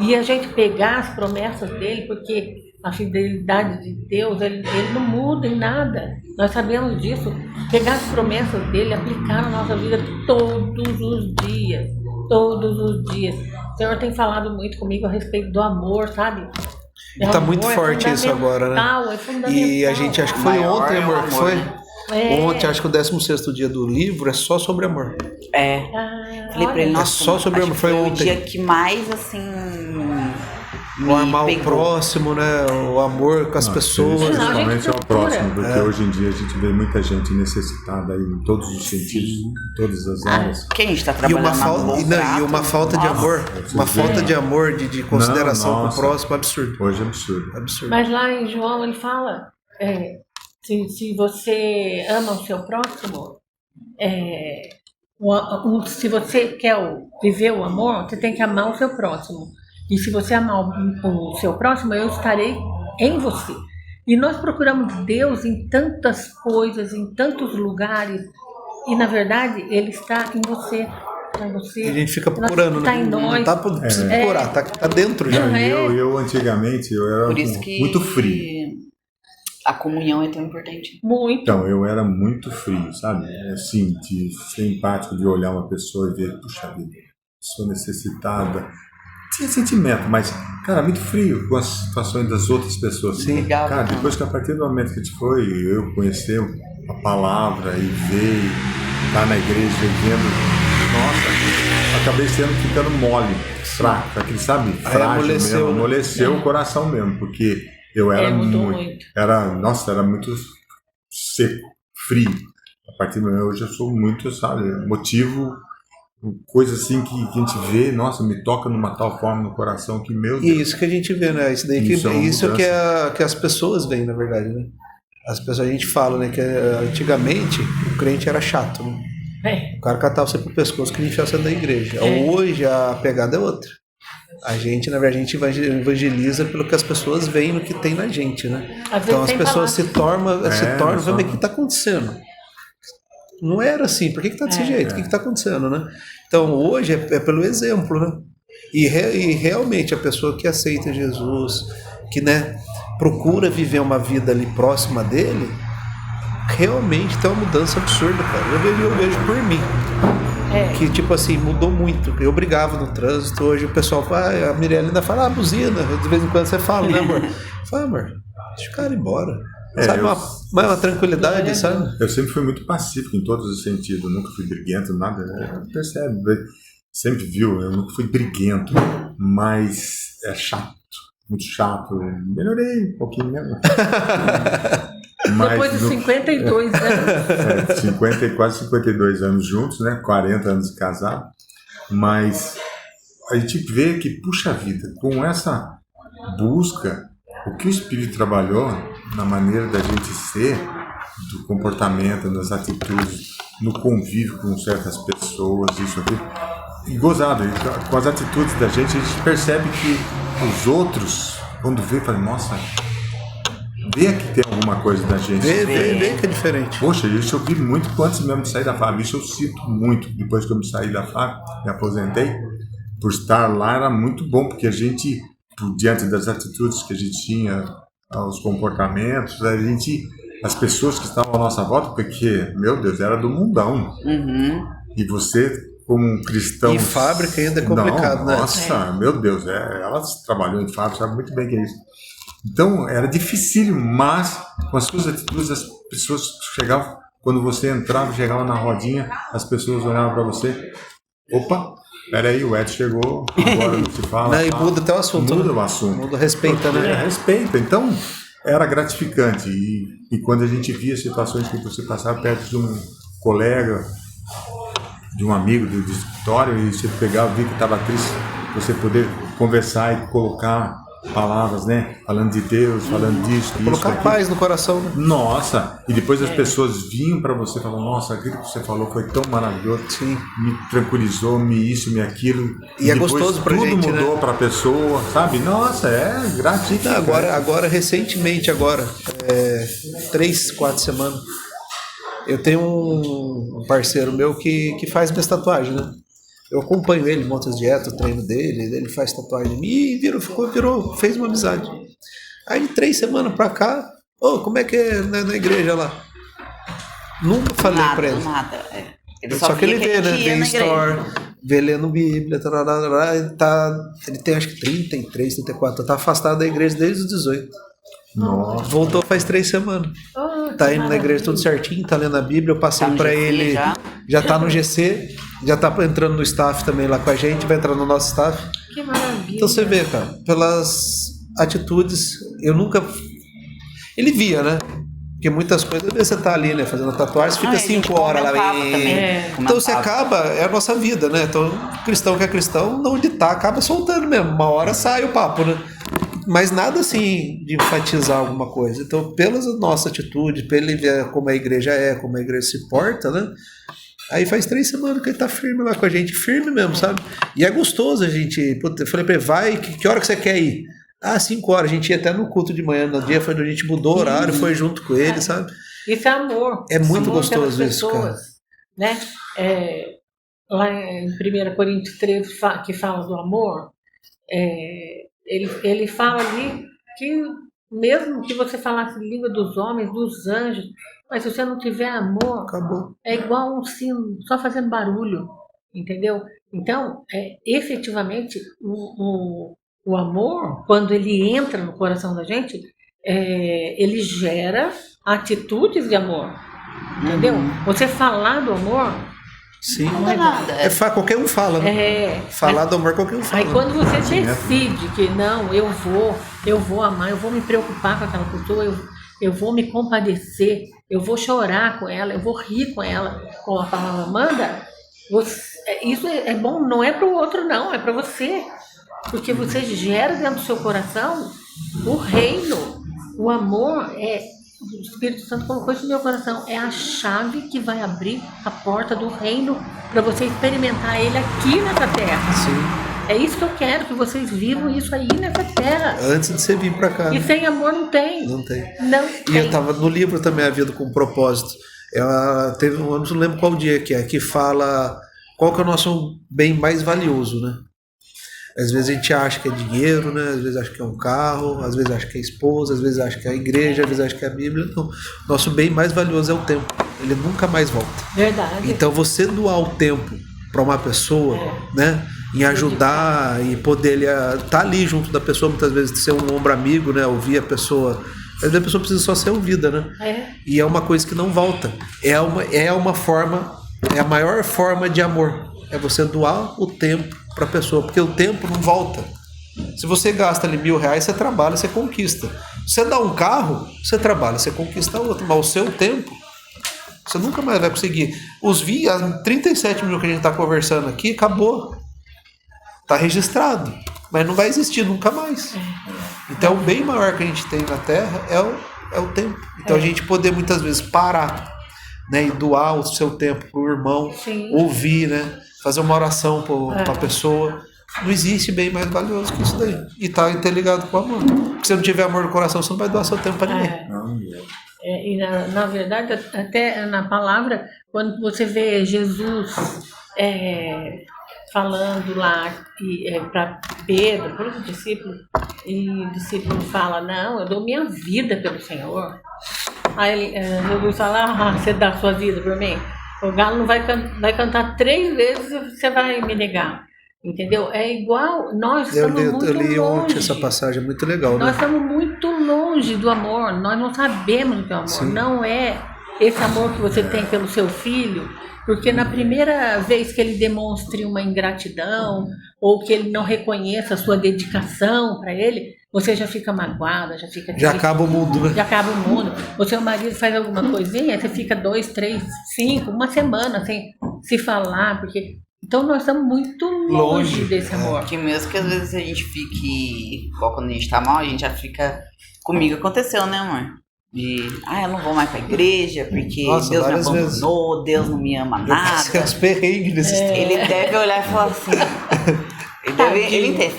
E a gente pegar as promessas dele, porque a fidelidade de Deus, ele não muda em nada. Nós sabemos disso. Pegar as promessas dele, aplicar na nossa vida todos os dias. Todos os dias. O Senhor tem falado muito comigo a respeito do amor, sabe? E tá muito forte isso agora, né? É fundamental. E a gente, acho que foi Maior ontem, é o amor, amor, que foi? né? Ontem, acho que o 16º dia do livro é só sobre amor. Falei pra ele, nossa, só sobre acho amor, que foi o ontem. dia que mais, assim, O amar o pegou. próximo, né? O amor com as pessoas. Não, a Principalmente gente ao próximo, porque É. hoje em dia a gente vê muita gente necessitada aí em todos os sentidos, em todas as áreas. Porque a gente tá E trabalhando uma, e uma falta de amor, uma falta de amor, de consideração com o nossa. próximo, absurdo. Hoje é absurdo. Absurdo. Mas lá em João ele fala, se você ama o seu próximo, se você quer viver o amor, você tem que amar o seu próximo. E se você amar o seu próximo, eu estarei em você. E nós procuramos Deus em tantas coisas, em tantos lugares, e na verdade Ele está em você. Está em você. E a gente fica procurando, Está em nós. não tá precisa procurar, tá dentro já. Não, eu antigamente eu era Por isso que muito frio. a comunhão é tão importante. Muito. Então, eu era muito frio, sabe? Assim, de ser empático, de olhar uma pessoa e ver, puxa vida, pessoa necessitada. Tinha sentimento, mas, cara, muito frio com as situações das outras pessoas. Sim. Legal, Cara, né? depois que a partir do momento que a gente foi, eu conhecer a palavra e ver, estar na igreja e vendo, nossa, acabei ficando mole, fraco, aquele, sabe, frágil amoleceu, mesmo, né? amoleceu o coração mesmo, porque eu era mudou muito. muito. Era muito seco, frio. A partir do momento hoje eu sou muito, sabe, motivo, coisa assim que a gente vê, nossa, me toca numa tal forma no coração que, meu E Deus. isso que a gente vê, né? Isso daí Isso é uma isso que, mudança. que as pessoas veem, na verdade, né? As pessoas, a gente fala, né? Que antigamente o crente era chato, né? O cara catava você pro pescoço que enfiava você da igreja. Hoje a pegada é outra. A gente, na verdade, a gente evangeliza pelo que as pessoas veem no que tem na gente, né? Às vezes Então as sem pessoas se tornam, só- vendo o que está acontecendo. Não era assim, por que tá desse jeito? O que está acontecendo, né? Então hoje é pelo exemplo, né? E realmente a pessoa que aceita Jesus, que, né, procura viver uma vida ali próxima dele, realmente tem uma mudança absurda, cara. Eu vejo por mim. Que, tipo assim, mudou muito. Eu brigava no trânsito, hoje o pessoal fala, a Mirella ainda fala, buzina. De vez em quando você fala, né, amor? Fala, amor, deixa o cara ir embora. Sabe, uma tranquilidade, sabe? Eu sempre fui muito pacífico em todos os sentidos, nunca fui briguento, nada. Percebe, sempre viu, eu nunca fui briguento, mas é chato, muito chato. Melhorei um pouquinho mesmo. Depois de 52 anos. 50 e quase 52 anos juntos, né? 40 anos de casado. Mas a gente vê que, puxa vida, com essa busca, o que o Espírito trabalhou na maneira da gente ser, do comportamento, nas atitudes, no convívio com certas pessoas, isso aqui. E gozado, com as atitudes da gente, a gente percebe que os outros, quando vê, falam, nossa, vê que tem alguma coisa da gente. Vê que é diferente. Poxa, isso eu vi muito antes mesmo de sair da FAB. Isso eu sinto muito. Depois que eu me saí da FAB, me aposentei, por estar lá era muito bom, porque a gente, diante das atitudes que a gente tinha, os comportamentos, as pessoas que estavam à nossa volta, porque, meu Deus, era do mundão. E você, como um cristão... E fábrica ainda é complicado, né? Nossa, meu Deus, ela trabalhou em fábrica, sabe muito bem o que é isso. Então, era dificílimo, mas com as suas atitudes, as pessoas chegavam, quando você entrava, chegava na rodinha, as pessoas olhavam para você, opa, peraí, o Ed chegou, agora não se fala. Não, e muda até o assunto. Muda o assunto. Muda, respeita, né? Respeita. Então, era gratificante. E quando a gente via situações que você passava perto de um colega, de um amigo do escritório, e você pegava, via que estava triste, você poder conversar e colocar palavras, né? Falando de Deus, falando disso, Colocar aquilo. paz no coração, né? Nossa! E depois as pessoas vinham para você e falavam, nossa, aquilo que você falou foi tão maravilhoso. Sim. Me tranquilizou, me isso, me aquilo. E é depois gostoso pra tudo gente, mudou né? para a pessoa, sabe? Nossa, é gratificante. Agora, recentemente, 3, 4 semanas, eu tenho um parceiro meu que faz minhas tatuagens, né? Eu acompanho ele, monta as dietas, o treino dele, ele faz tatuagem e fez uma amizade. Aí 3 semanas pra cá, como é que é na igreja lá? Nunca falei pra ele. Nada. Ele Só que ele via vê, né? ia Vê na store, vê lendo Bíblia, ele tem acho que 33, 34, tá afastado da igreja desde os 18. Nossa. Voltou faz 3 semanas. Tá indo na igreja tudo certinho, tá lendo a Bíblia. Eu passei Tá pra no GC ele. Já tá no GC, já tá entrando no staff também lá com a gente, vai entrar no nosso staff. Que maravilha. Então você vê, cara, pelas atitudes, eu nunca. Ele via, né? Porque muitas coisas, às vezes você tá ali, né, fazendo tatuagem, você fica 5 horas lá. Então você acaba, é a nossa vida, né? Então, cristão que é cristão, onde tá, acaba soltando mesmo. Uma hora sai o papo, né? Mas nada assim de enfatizar alguma coisa. Então, pelas nossas atitudes, pelo ele ver como a igreja é, como a igreja se porta, né? Aí faz 3 semanas que ele tá firme lá com a gente, firme mesmo, sabe? E é gostoso a gente. Eu falei pra ele, vai, que hora que você quer ir? 5 horas. A gente ia até no culto de manhã, no dia foi onde a gente mudou o horário, foi junto com ele, sabe? Isso é amor. É muito amor gostoso pelas isso, pessoas, né? Lá em 1 Coríntios 13, que fala do amor, ele fala ali que mesmo que você falasse língua dos homens, dos anjos, mas se você não tiver amor, acabou. É igual um sino, só fazendo barulho, entendeu? Então, efetivamente, o amor, quando ele entra no coração da gente, ele gera atitudes de amor, entendeu? Você falar do amor... Sim, não é nada. Qualquer um fala, né? Falar do amor qualquer um fala. Aí quando você decide que não, eu vou amar, eu vou me preocupar com aquela pessoa, eu vou me compadecer, eu vou chorar com ela, eu vou rir com ela, como a palavra manda, isso é bom, não é para o outro não, é para você. Porque você gera dentro do seu coração o reino, o amor o Espírito Santo colocou isso no meu coração. É a chave que vai abrir a porta do reino para você experimentar ele aqui nessa terra. Sim. É isso que eu quero, que vocês vivam isso aí nessa terra. Antes de você vir para cá. E sem amor não tem. Não tem. Não E tem. eu tava no livro também, A Vida com Propósito. Ela teve eu não lembro qual dia que fala qual que é o nosso bem mais valioso, né? Às vezes a gente acha que é dinheiro, né? Às vezes acha que é um carro, às vezes acha que é a esposa, às vezes acha que é a igreja, às vezes acha que é a Bíblia. Não. Nosso bem mais valioso é o tempo. Ele nunca mais volta. Verdade. Então você doar o tempo para uma pessoa, né? Em ajudar e poder estar ali junto da pessoa, muitas vezes ser um ombro amigo, né? Ouvir a pessoa. Às vezes a pessoa precisa só ser ouvida, né? E é uma coisa que não volta. É uma forma, é a maior forma de amor. É você doar o tempo para a pessoa, porque o tempo não volta. Se você gasta ali R$1.000, você trabalha, você conquista. Se você dá um carro, você trabalha, você conquista outro. Mas o seu tempo, você nunca mais vai conseguir. Os 37 mil que a gente está conversando aqui, acabou. Está registrado, mas não vai existir nunca mais. Então o bem maior que a gente tem na Terra é o tempo. Então a gente poder muitas vezes parar, né, e doar o seu tempo para o irmão, ouvir, né, fazer uma oração para a pessoa. Não existe bem mais valioso que isso daí. E está interligado com o amor. Porque se não tiver amor no coração, você não vai doar seu tempo para ninguém. E na verdade, até na palavra, quando você vê Jesus falando lá para Pedro, para os discípulos, e o discípulo fala, não, eu dou minha vida pelo Senhor. Aí Jesus fala, você dá a sua vida por mim? O galo não vai cantar 3 vezes e você vai me negar. Entendeu? É igual, nós estamos muito longe. Eu li ontem essa passagem, é muito legal, né? Nós estamos muito longe do amor, nós não sabemos o que é o amor. Sim. Não é esse amor que você tem pelo seu filho, porque na primeira vez que ele demonstre uma ingratidão, ou que ele não reconheça a sua dedicação para ele, você já fica magoada, já fica... Já acaba o mundo, né? Já acaba o mundo. O seu marido faz alguma coisinha, você fica 2, 3, 5, uma semana sem se falar, porque... Então nós estamos muito longe desse amor. Porque mesmo que às vezes a gente fique, igual quando a gente tá mal, a gente já fica... Comigo aconteceu, né, amor? Eu não vou mais pra igreja, porque Deus me abandonou, Deus não me ama nada. Os perrengues desses Ele deve olhar e falar assim... Ele entende,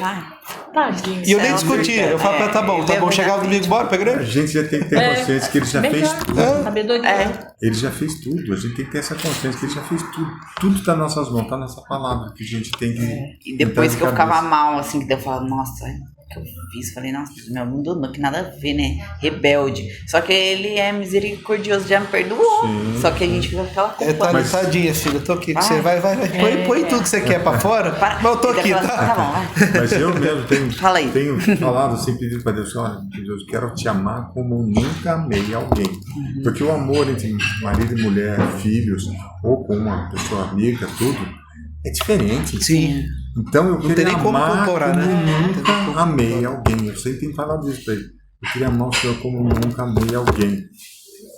Tadinho. E eu nem discuti, eu falo pra tá bom, chegar domingo, bora pra igreja. A gente já tem que ter consciência que ele já fez tudo. Ele já fez tudo, a gente tem que ter essa consciência que ele já fez tudo. Tudo tá nas nossas mãos, tá nessa palavra que a gente tem que... E depois que eu ficava mal, assim, que eu falava, nossa, que eu fiz, falei, nossa, meu mundo que nada a ver, né? Rebelde. Só que ele é misericordioso, já me perdoou. Sim. Só que a gente fica com aquela culpa. Tadinha, filha, eu tô aqui. Você vai. Põe tudo que você quer pra fora. Mas eu tô aqui, tá? Tá bom, vai. Mas eu mesmo Fala aí. tenho falado assim, pedido para Deus, olha, Deus, eu quero te amar como nunca amei alguém. Porque o amor entre marido e mulher, filhos, ou com uma pessoa amiga, tudo, é diferente. Sim. Então eu Não tem queria nem como amar comparar, como né? nunca amei alguém. Eu sempre tenho falado isso para ele. Eu queria amar o Senhor como nunca amei alguém.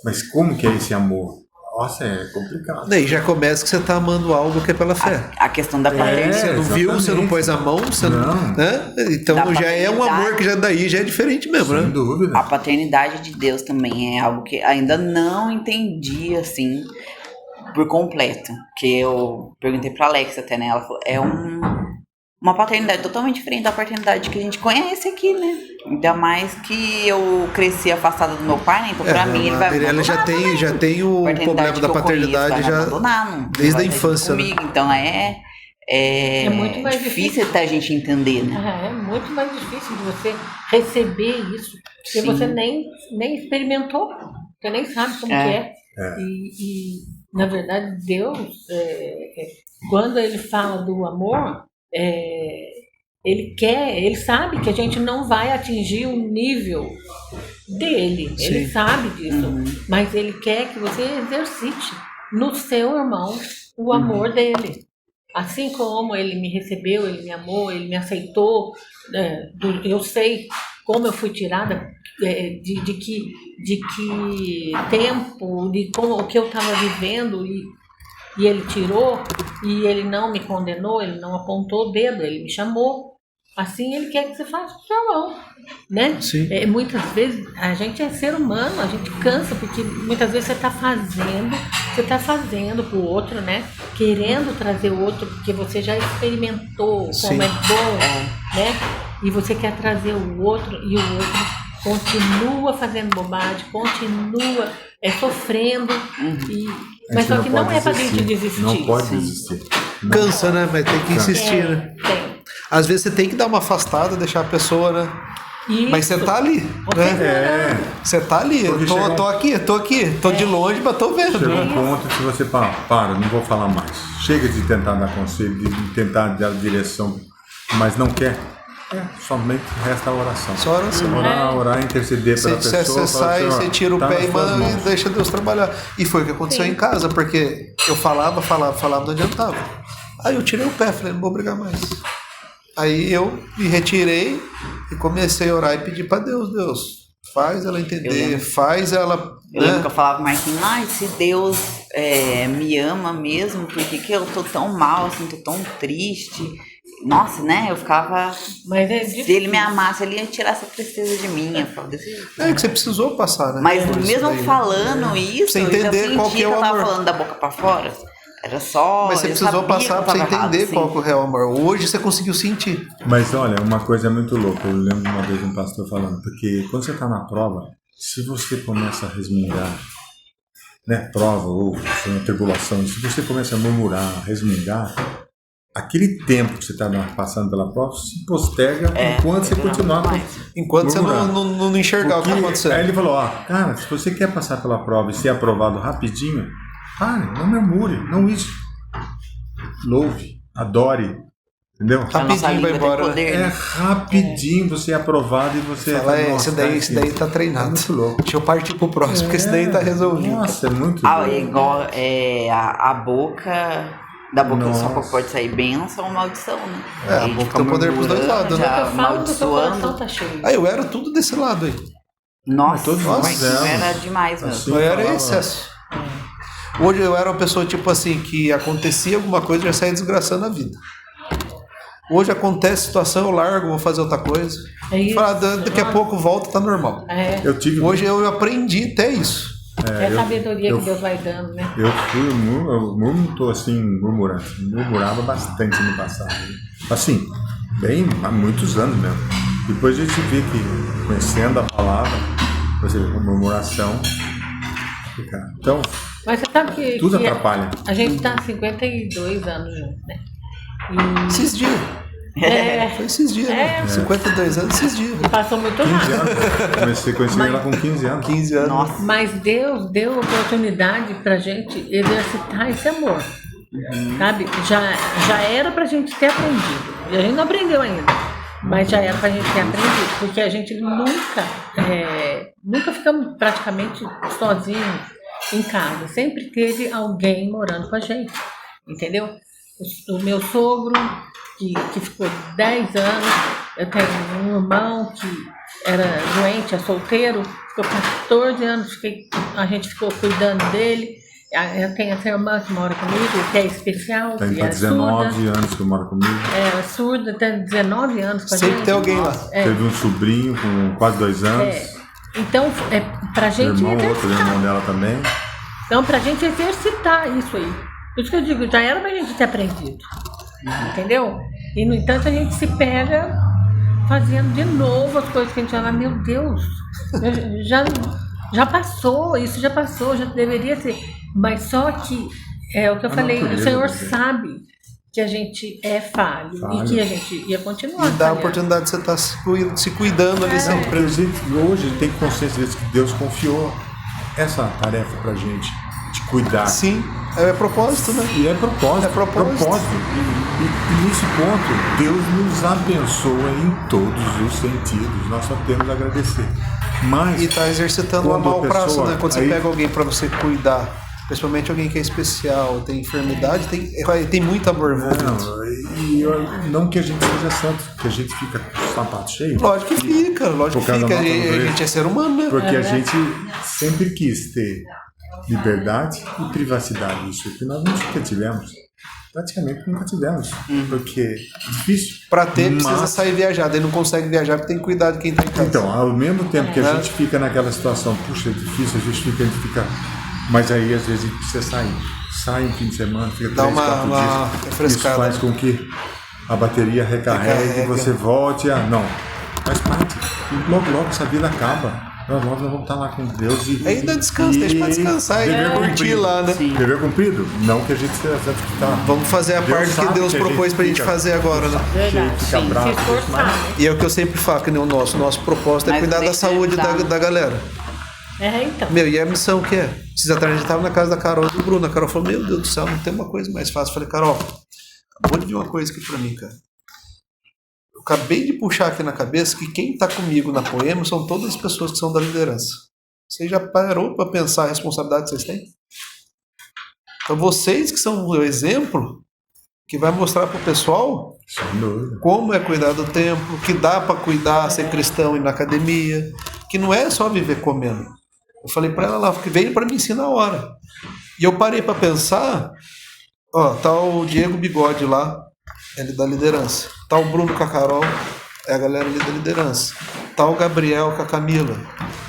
Mas como que é esse amor? Nossa, é complicado. Daí já começa que você tá amando algo que é pela fé. A questão da paternidade. Você não viu, você não exatamente. pôs a mão, você não. Não. Né? Então Da já é um amor que já daí já é diferente mesmo, Sem né? dúvida. A paternidade de Deus também é algo que ainda não entendi, assim, por completo. Que eu perguntei pra Alex até, né? Ela falou, uma paternidade totalmente diferente da paternidade que a gente conhece aqui, né? Ainda mais que eu cresci afastada do meu pai, né? Então pra mim ele vai me Ela já tem o problema da paternidade já desde a infância, né? comigo. Então é muito mais difícil até a gente entender, né? É muito mais difícil de você receber isso, porque Sim. você nem experimentou, você nem sabe como que é. E, na verdade, Deus, quando Ele fala do amor, Ele sabe que a gente não vai atingir o nível dele, Sim. Ele sabe disso, mas Ele quer que você exercite no seu irmão o amor dele. Assim como ele me recebeu, ele me amou, ele me aceitou, eu sei como eu fui tirada, de que tempo, de como o que eu estava vivendo, e ele tirou, e ele não me condenou, ele não apontou o dedo, ele me chamou. Assim ele quer que você faça o seu irmão, né? Sim. Muitas vezes a gente é ser humano, a gente cansa, porque muitas vezes você está fazendo pro outro, né? Querendo trazer o outro, porque você já experimentou como é bom, né? E você quer trazer o outro, e o outro continua fazendo bobagem, continua sofrendo, mas só que não é pra gente desistir. Não pode desistir. Cansa, né? Mas tem que insistir, né? Tem. Às vezes você tem que dar uma afastada, deixar a pessoa, né? Isso. Mas você tá ali, né? Você tá ali. Eu tô aqui. Tô de longe, mas tô vendo. Chega Né? um ponto que você para, não vou falar mais. Chega de tentar dar conselho, de tentar dar direção, mas não quer. Somente resta a oração. Só oração. Orar, interceder pela pessoa. Você sai, você tira o pé e manda e deixa Deus trabalhar. E foi o que aconteceu em casa, porque eu falava, não adiantava. Aí eu tirei o pé, falei, não vou brigar mais. Aí eu me retirei e comecei a orar e pedir para Deus, faz ela entender, faz ela... Eu lembro que eu falava, Marquinhos, se Deus me ama mesmo, por que eu tô tão mal, assim, tô tão triste? Nossa, né? Eu ficava... Mas se ele me amasse, ele ia tirar essa tristeza de mim. Eu ficava desse jeito. É que você precisou passar, né? Mas mesmo falando isso, você entender eu já qual que sentia é o que eu tava amor. falando da boca pra fora. Era só... Mas você precisou passar pra você entender qual que é o real amor. Hoje você conseguiu sentir. Mas olha, uma coisa muito louca. Eu lembro uma vez um pastor falando, porque quando você está na prova, se você começa a resmungar, né, prova ou uma tribulação, se você começa a murmurar, resmungar, aquele tempo que você está passando pela prova se posterga enquanto você continuar enquanto você não enxergar o que está acontecendo. Aí ele falou, cara, se você quer passar pela prova e ser aprovado rapidinho, pare, não murmure, não isso. Louve, adore, entendeu? Rapidinho vai embora. Rapidinho você é aprovado e você fala, esse daí tá treinado. Muito louco. Deixa eu partir pro próximo, porque esse daí tá resolvido. Nossa, é muito louco. Igual a boca... Da boca só pode sair bênção ou maldição, né? A boca tem poder pros dois lados, né? Amaldiçoando. Tá cheio. Aí eu era tudo desse lado aí. Nossa, Nossa, era demais mesmo. Assim, Eu era excesso. Hoje eu era uma pessoa tipo assim, que acontecia alguma coisa e já saía desgraçando a vida. Hoje acontece situação, eu largo, vou fazer outra coisa. Daqui a pouco volta, tá normal. Hoje eu aprendi até isso. É a sabedoria que Deus vai dando, né? Eu tô assim, murmurava bastante no passado. Assim, há muitos anos mesmo. Depois a gente vê que, conhecendo a palavra, por exemplo, a murmuração, então, mas você sabe que tudo atrapalha. A gente tá há 52 anos juntos, né? Esses dias. Foi esses dias, né? 52 anos esses dias. Passou muito 15 rápido. anos. Comecei a conhecer ela com 15 anos. 15 anos. Nossa. Mas Deus deu oportunidade pra gente exercitar esse amor. Sabe? Já era pra gente ter aprendido. E a gente não aprendeu ainda. Mas já era pra gente ter aprendido. Porque a gente nunca ficamos praticamente sozinhos em casa. Sempre teve alguém morando com a gente. Entendeu? O meu sogro, que ficou 10 anos. Eu tenho um irmão que era doente, é solteiro. Ficou 14 anos. A gente ficou cuidando dele. Eu tenho essa irmã que mora comigo, que é especial. Tem que é 19 surda. anos que mora comigo. É surda, tem 19 anos com a gente. Sempre tem alguém lá. Teve um sobrinho com quase 2 anos. Então, pra gente Irmão, outro exercitar. irmão dela também. Então, pra gente exercitar isso aí. Por isso que eu digo, já era pra gente ter aprendido. Entendeu? E, no entanto, a gente se pega fazendo de novo as coisas que a gente fala, meu Deus, já passou, isso já passou, já deveria ter. Mas só que, é o que eu falei, o Senhor sabe que a gente é falho e que a gente ia continuar E dá a falhando. oportunidade de você estar se cuidando ali sempre. Porque a gente hoje tem consciência disso, que Deus confiou essa tarefa pra gente, de cuidar. Sim, é propósito, né? E é propósito. É propósito. E nesse ponto, Deus nos abençoa em todos os sentidos. Nós só temos a agradecer. Mas E tá exercitando o quando a amar o prazo, pessoa- né? Quando você aí- pega alguém pra você cuidar, principalmente alguém que é especial, tem enfermidade, tem muito amor envolvido. não que a gente seja santo, que a gente fica com o sapato cheio. Lógico que fica, lógico Por que causa fica. da A nossa natureza. gente é ser humano, né? Porque a gente sempre quis ter liberdade e privacidade. Isso que nós nunca tivemos. Praticamente nunca tivemos. Porque é difícil. Pra ter, precisa Mas- sair viajar. Daí não consegue viajar porque tem que cuidar de quem tá em casa. Então, ao mesmo tempo que a É. gente fica naquela situação, puxa, é difícil, a gente fica. Mas aí às vezes a gente precisa sair. Sai um fim de semana, fica Dá 3, 4 uma dias. refrescada. Isso faz com que a bateria recarregue, Recarrega. você volte. Não. Faz parte. Logo essa vida acaba. Nós vamos estar lá com Deus e. Ainda descansa, deixa pra descansar e dever curtir cumprido. lá, né? Sim. Dever cumprido? Não que a gente seja tá. Vamos fazer a Deus parte que sabe Deus que a propôs gente pra gente fica- fazer agora, né? Verdade. Fica Sim, bravo, Se esforçar, né? E é o que eu sempre falo, que nem o nosso propósito é Mas cuidar tem da que saúde ajudar. da galera. Então. Meu, e a missão que é? Esses atrás a gente tava na casa da Carol e do Bruno. A Carol falou, meu Deus do céu, não tem uma coisa mais fácil. Eu falei, Carol, acabou de vir uma coisa aqui pra mim, cara. Eu acabei de puxar aqui na cabeça que quem tá comigo na Poema são todas as pessoas que são da liderança. Você já parou pra pensar a responsabilidade que vocês têm? Então vocês que são o exemplo que vai mostrar pro pessoal Sem dúvida. como é cuidar do templo, que dá pra cuidar, ser cristão e ir na academia, que não é só viver comendo. Eu falei pra ela lá, que veio pra me ensinar a hora. E eu parei pra pensar, ó, tá o Diego Bigode lá, ele da liderança. Tá o Bruno com a Carol, é a galera ali da liderança. Tá o Gabriel com a Camila,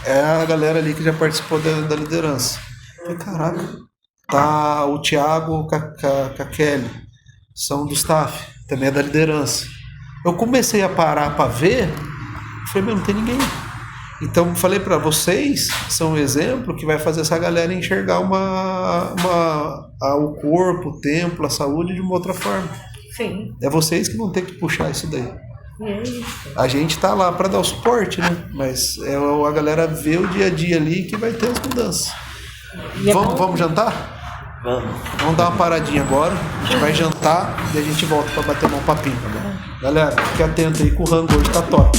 é a galera ali que já participou da liderança. Eu falei, caraca. Tá o Thiago com a Kelly, são do staff, também é da liderança. Eu comecei a parar para ver, falei, meu, não tem ninguém. Então falei para vocês, são um exemplo que vai fazer essa galera enxergar o corpo, o templo, a saúde de uma outra forma. Sim. É vocês que vão ter que puxar isso daí. E é isso. A gente tá lá para dar o suporte, né? Mas é a galera ver o dia a dia ali que vai ter as mudanças. E é bom- Vamos jantar? Vamos. Vamos dar uma paradinha agora, a gente vai jantar e a gente volta pra bater um papinho, tá bom? Galera, fique atento aí que o rango hoje tá top.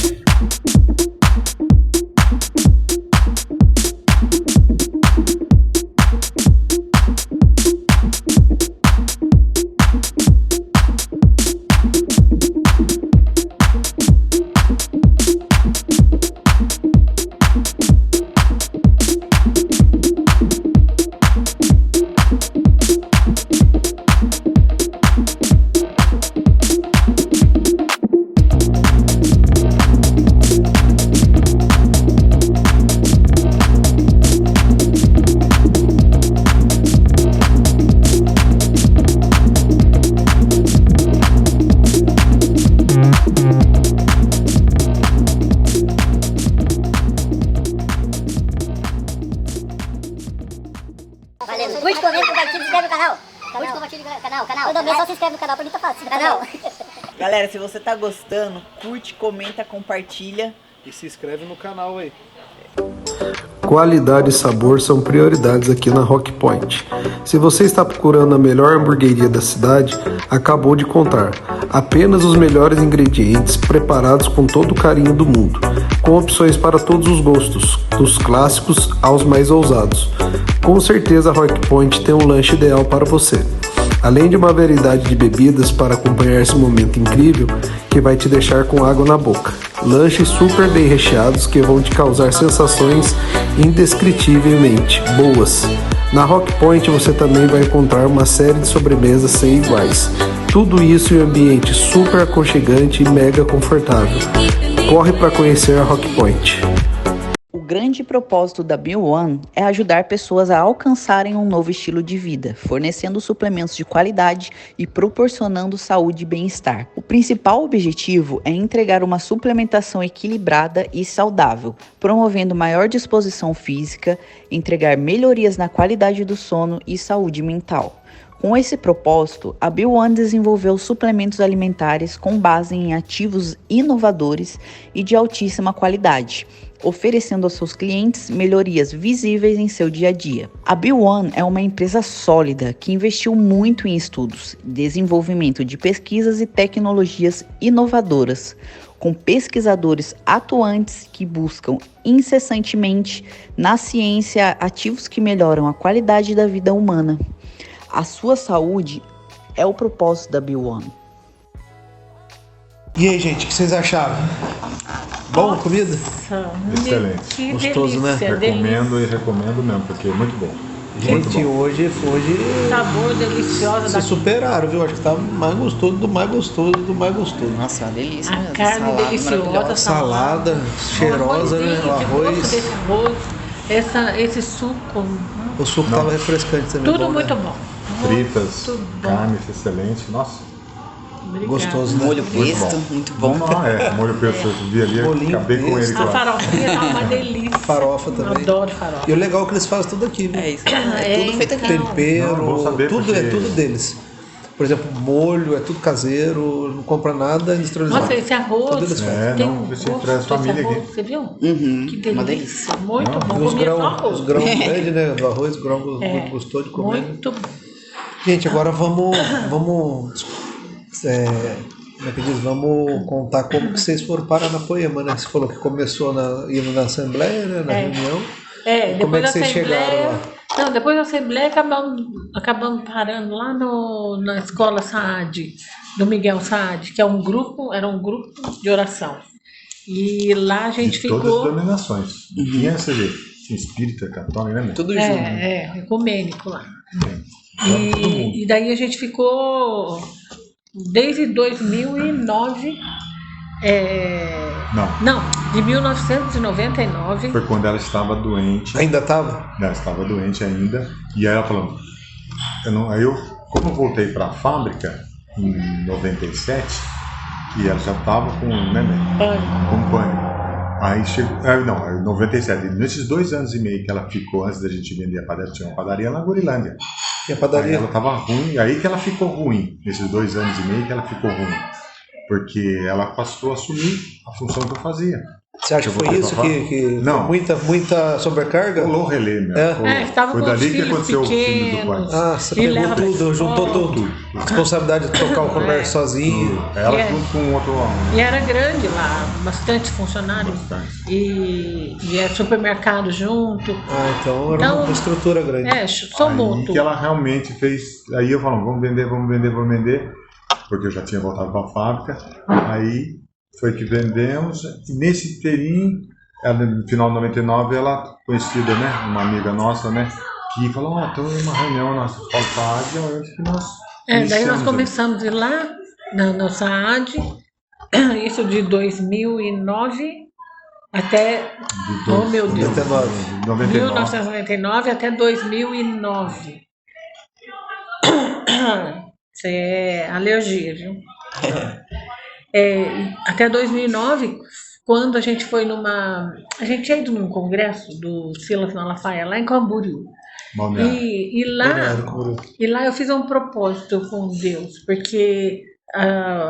Valeu. Curte, comenta, compartilha, se inscreve no canal. Curte, compartilha no canal. Todo mês só se inscreve no canal, pra mim tá fácil. Canal. Galera, se você tá gostando, curte, comenta, compartilha. E se inscreve no canal aí. Qualidade e sabor são prioridades aqui na Rock Point. Se você está procurando a melhor hamburgueria da cidade, acabou de encontrar. Apenas os melhores ingredientes, preparados com todo o carinho do mundo, com opções para todos os gostos, dos clássicos aos mais ousados. Com certeza a Rock Point tem um lanche ideal para você. Além de uma variedade de bebidas para acompanhar esse momento incrível que vai te deixar com água na boca. Lanches super bem recheados que vão te causar sensações indescritivelmente boas. Na Rock Point você também vai encontrar uma série de sobremesas sem iguais. Tudo isso em um ambiente super aconchegante e mega confortável. Corre para conhecer a Rock Point. O grande propósito da B1 é ajudar pessoas a alcançarem um novo estilo de vida, fornecendo suplementos de qualidade e proporcionando saúde e bem-estar. O principal objetivo é entregar uma suplementação equilibrada e saudável, promovendo maior disposição física, entregar melhorias na qualidade do sono e saúde mental. Com esse propósito, a B1 desenvolveu suplementos alimentares com base em ativos inovadores e de altíssima qualidade, oferecendo aos seus clientes melhorias visíveis em seu dia a dia. A B1 é uma empresa sólida que investiu muito em estudos, desenvolvimento de pesquisas e tecnologias inovadoras, com pesquisadores atuantes que buscam incessantemente na ciência ativos que melhoram a qualidade da vida humana. A sua saúde é o propósito da B1. E aí, gente, o que vocês acharam? Bom a comida? Excelente. Que Gostoso, né? delícia, Recomendo e recomendo mesmo, porque é muito bom. Muito Gente, bom. hoje Sabor delicioso se da superaram, viu? Acho que tá mais gostoso do mais gostoso do mais gostoso. Nossa, é uma delícia mesmo. a carne Salada deliciosa, maravilhosa. Salada, cheirosa, né? O arroz. Desse arroz, esse suco, O suco tava refrescante também. tudo bom, muito né? bom. Fritas, Muito bom. carnes excelente. Nossa, Obrigada. Gostoso, né? Molho Muito pesto, bom. muito bom. Molho pesto, eu vi ali, Bolinho acabei com ele. pesto. A Claro. farofinha tá uma delícia. Farofa também. Adoro farofa. E o legal é que eles fazem tudo aqui, viu? É isso. É tudo feito aqui. então. Tempero, Não, bom saber, tudo porque- é tudo deles. Por exemplo, molho é tudo caseiro, não compra nada industrializado. Nossa, esse arroz Tudo eles fazem. É, tem não, um esse gosto traz desse família arroz, aqui. você viu? Uhum, Que uma delícia. delícia. Muito bom. E os Comia só grãos, arroz. os grãos grandes, né? Do arroz, o grão É, gostou de comer. muito bom. Gente, agora vamos como é que diz? Vamos contar como que vocês foram parar na Poema, né? Você falou que começou indo na Assembleia, né? Na reunião. É, Como é depois que da vocês chegaram Assembleia. lá? Não, depois da Assembleia acabamos parando lá na escola Saad, do Miguel Saad, que é era um grupo de oração. E lá a gente De todas as ficou. denominações. Tinha essa de espírita, católica, né? meu? Tudo junto. Ecumênico lá. Todo mundo. E daí a gente ficou desde 2009. Não, de 1999. Foi quando ela estava doente. Ainda tava? Ela estava doente ainda. E aí ela falou, como eu voltei para a fábrica em 97, e ela já estava com, né, com pânico. Aí chegou, em 97, nesses 2 anos e meio que ela ficou antes da gente vender a padaria, tinha uma padaria lá na Gurilândia. Tinha Aí padaria? ela estava ruim, aí que ela ficou ruim, nesses 2 anos e meio que ela ficou ruim. Porque ela passou a assumir a função que eu fazia. Você acha que foi isso que Não. muita sobrecarga? Rolou relé mesmo. É. rolou. Estava Foi com dali os que filhos aconteceu o fim do pai. pequenos. Ah, você E pegou leva pra tudo, juntou escola. tudo. Responsabilidade de tocar o comércio sozinho. Ela É. junto com outro homem. E era grande lá, bastante funcionários. Bastante. E é supermercado junto. Ah, então era Então, uma estrutura grande. Somou Aí tudo. que ela realmente fez. Aí eu falo, vamos vender. Porque eu já tinha voltado para a fábrica. Aí foi que vendemos. E nesse inteirinho, no final de 99, ela conhecida, né? Uma amiga nossa, né? Que falou, estou em uma reunião na faculdade, onde que nós. Daí nós iniciamos começamos a ir lá, na Saad, isso de 2009 até, oh meu Deus, 99. 1999 até 2009. Isso é alergia, viu? Até 2009, quando a gente foi A gente tinha ido num congresso do Silas Malafaia, lá em Camboriú. Balneário. E lá eu fiz um propósito com Deus, porque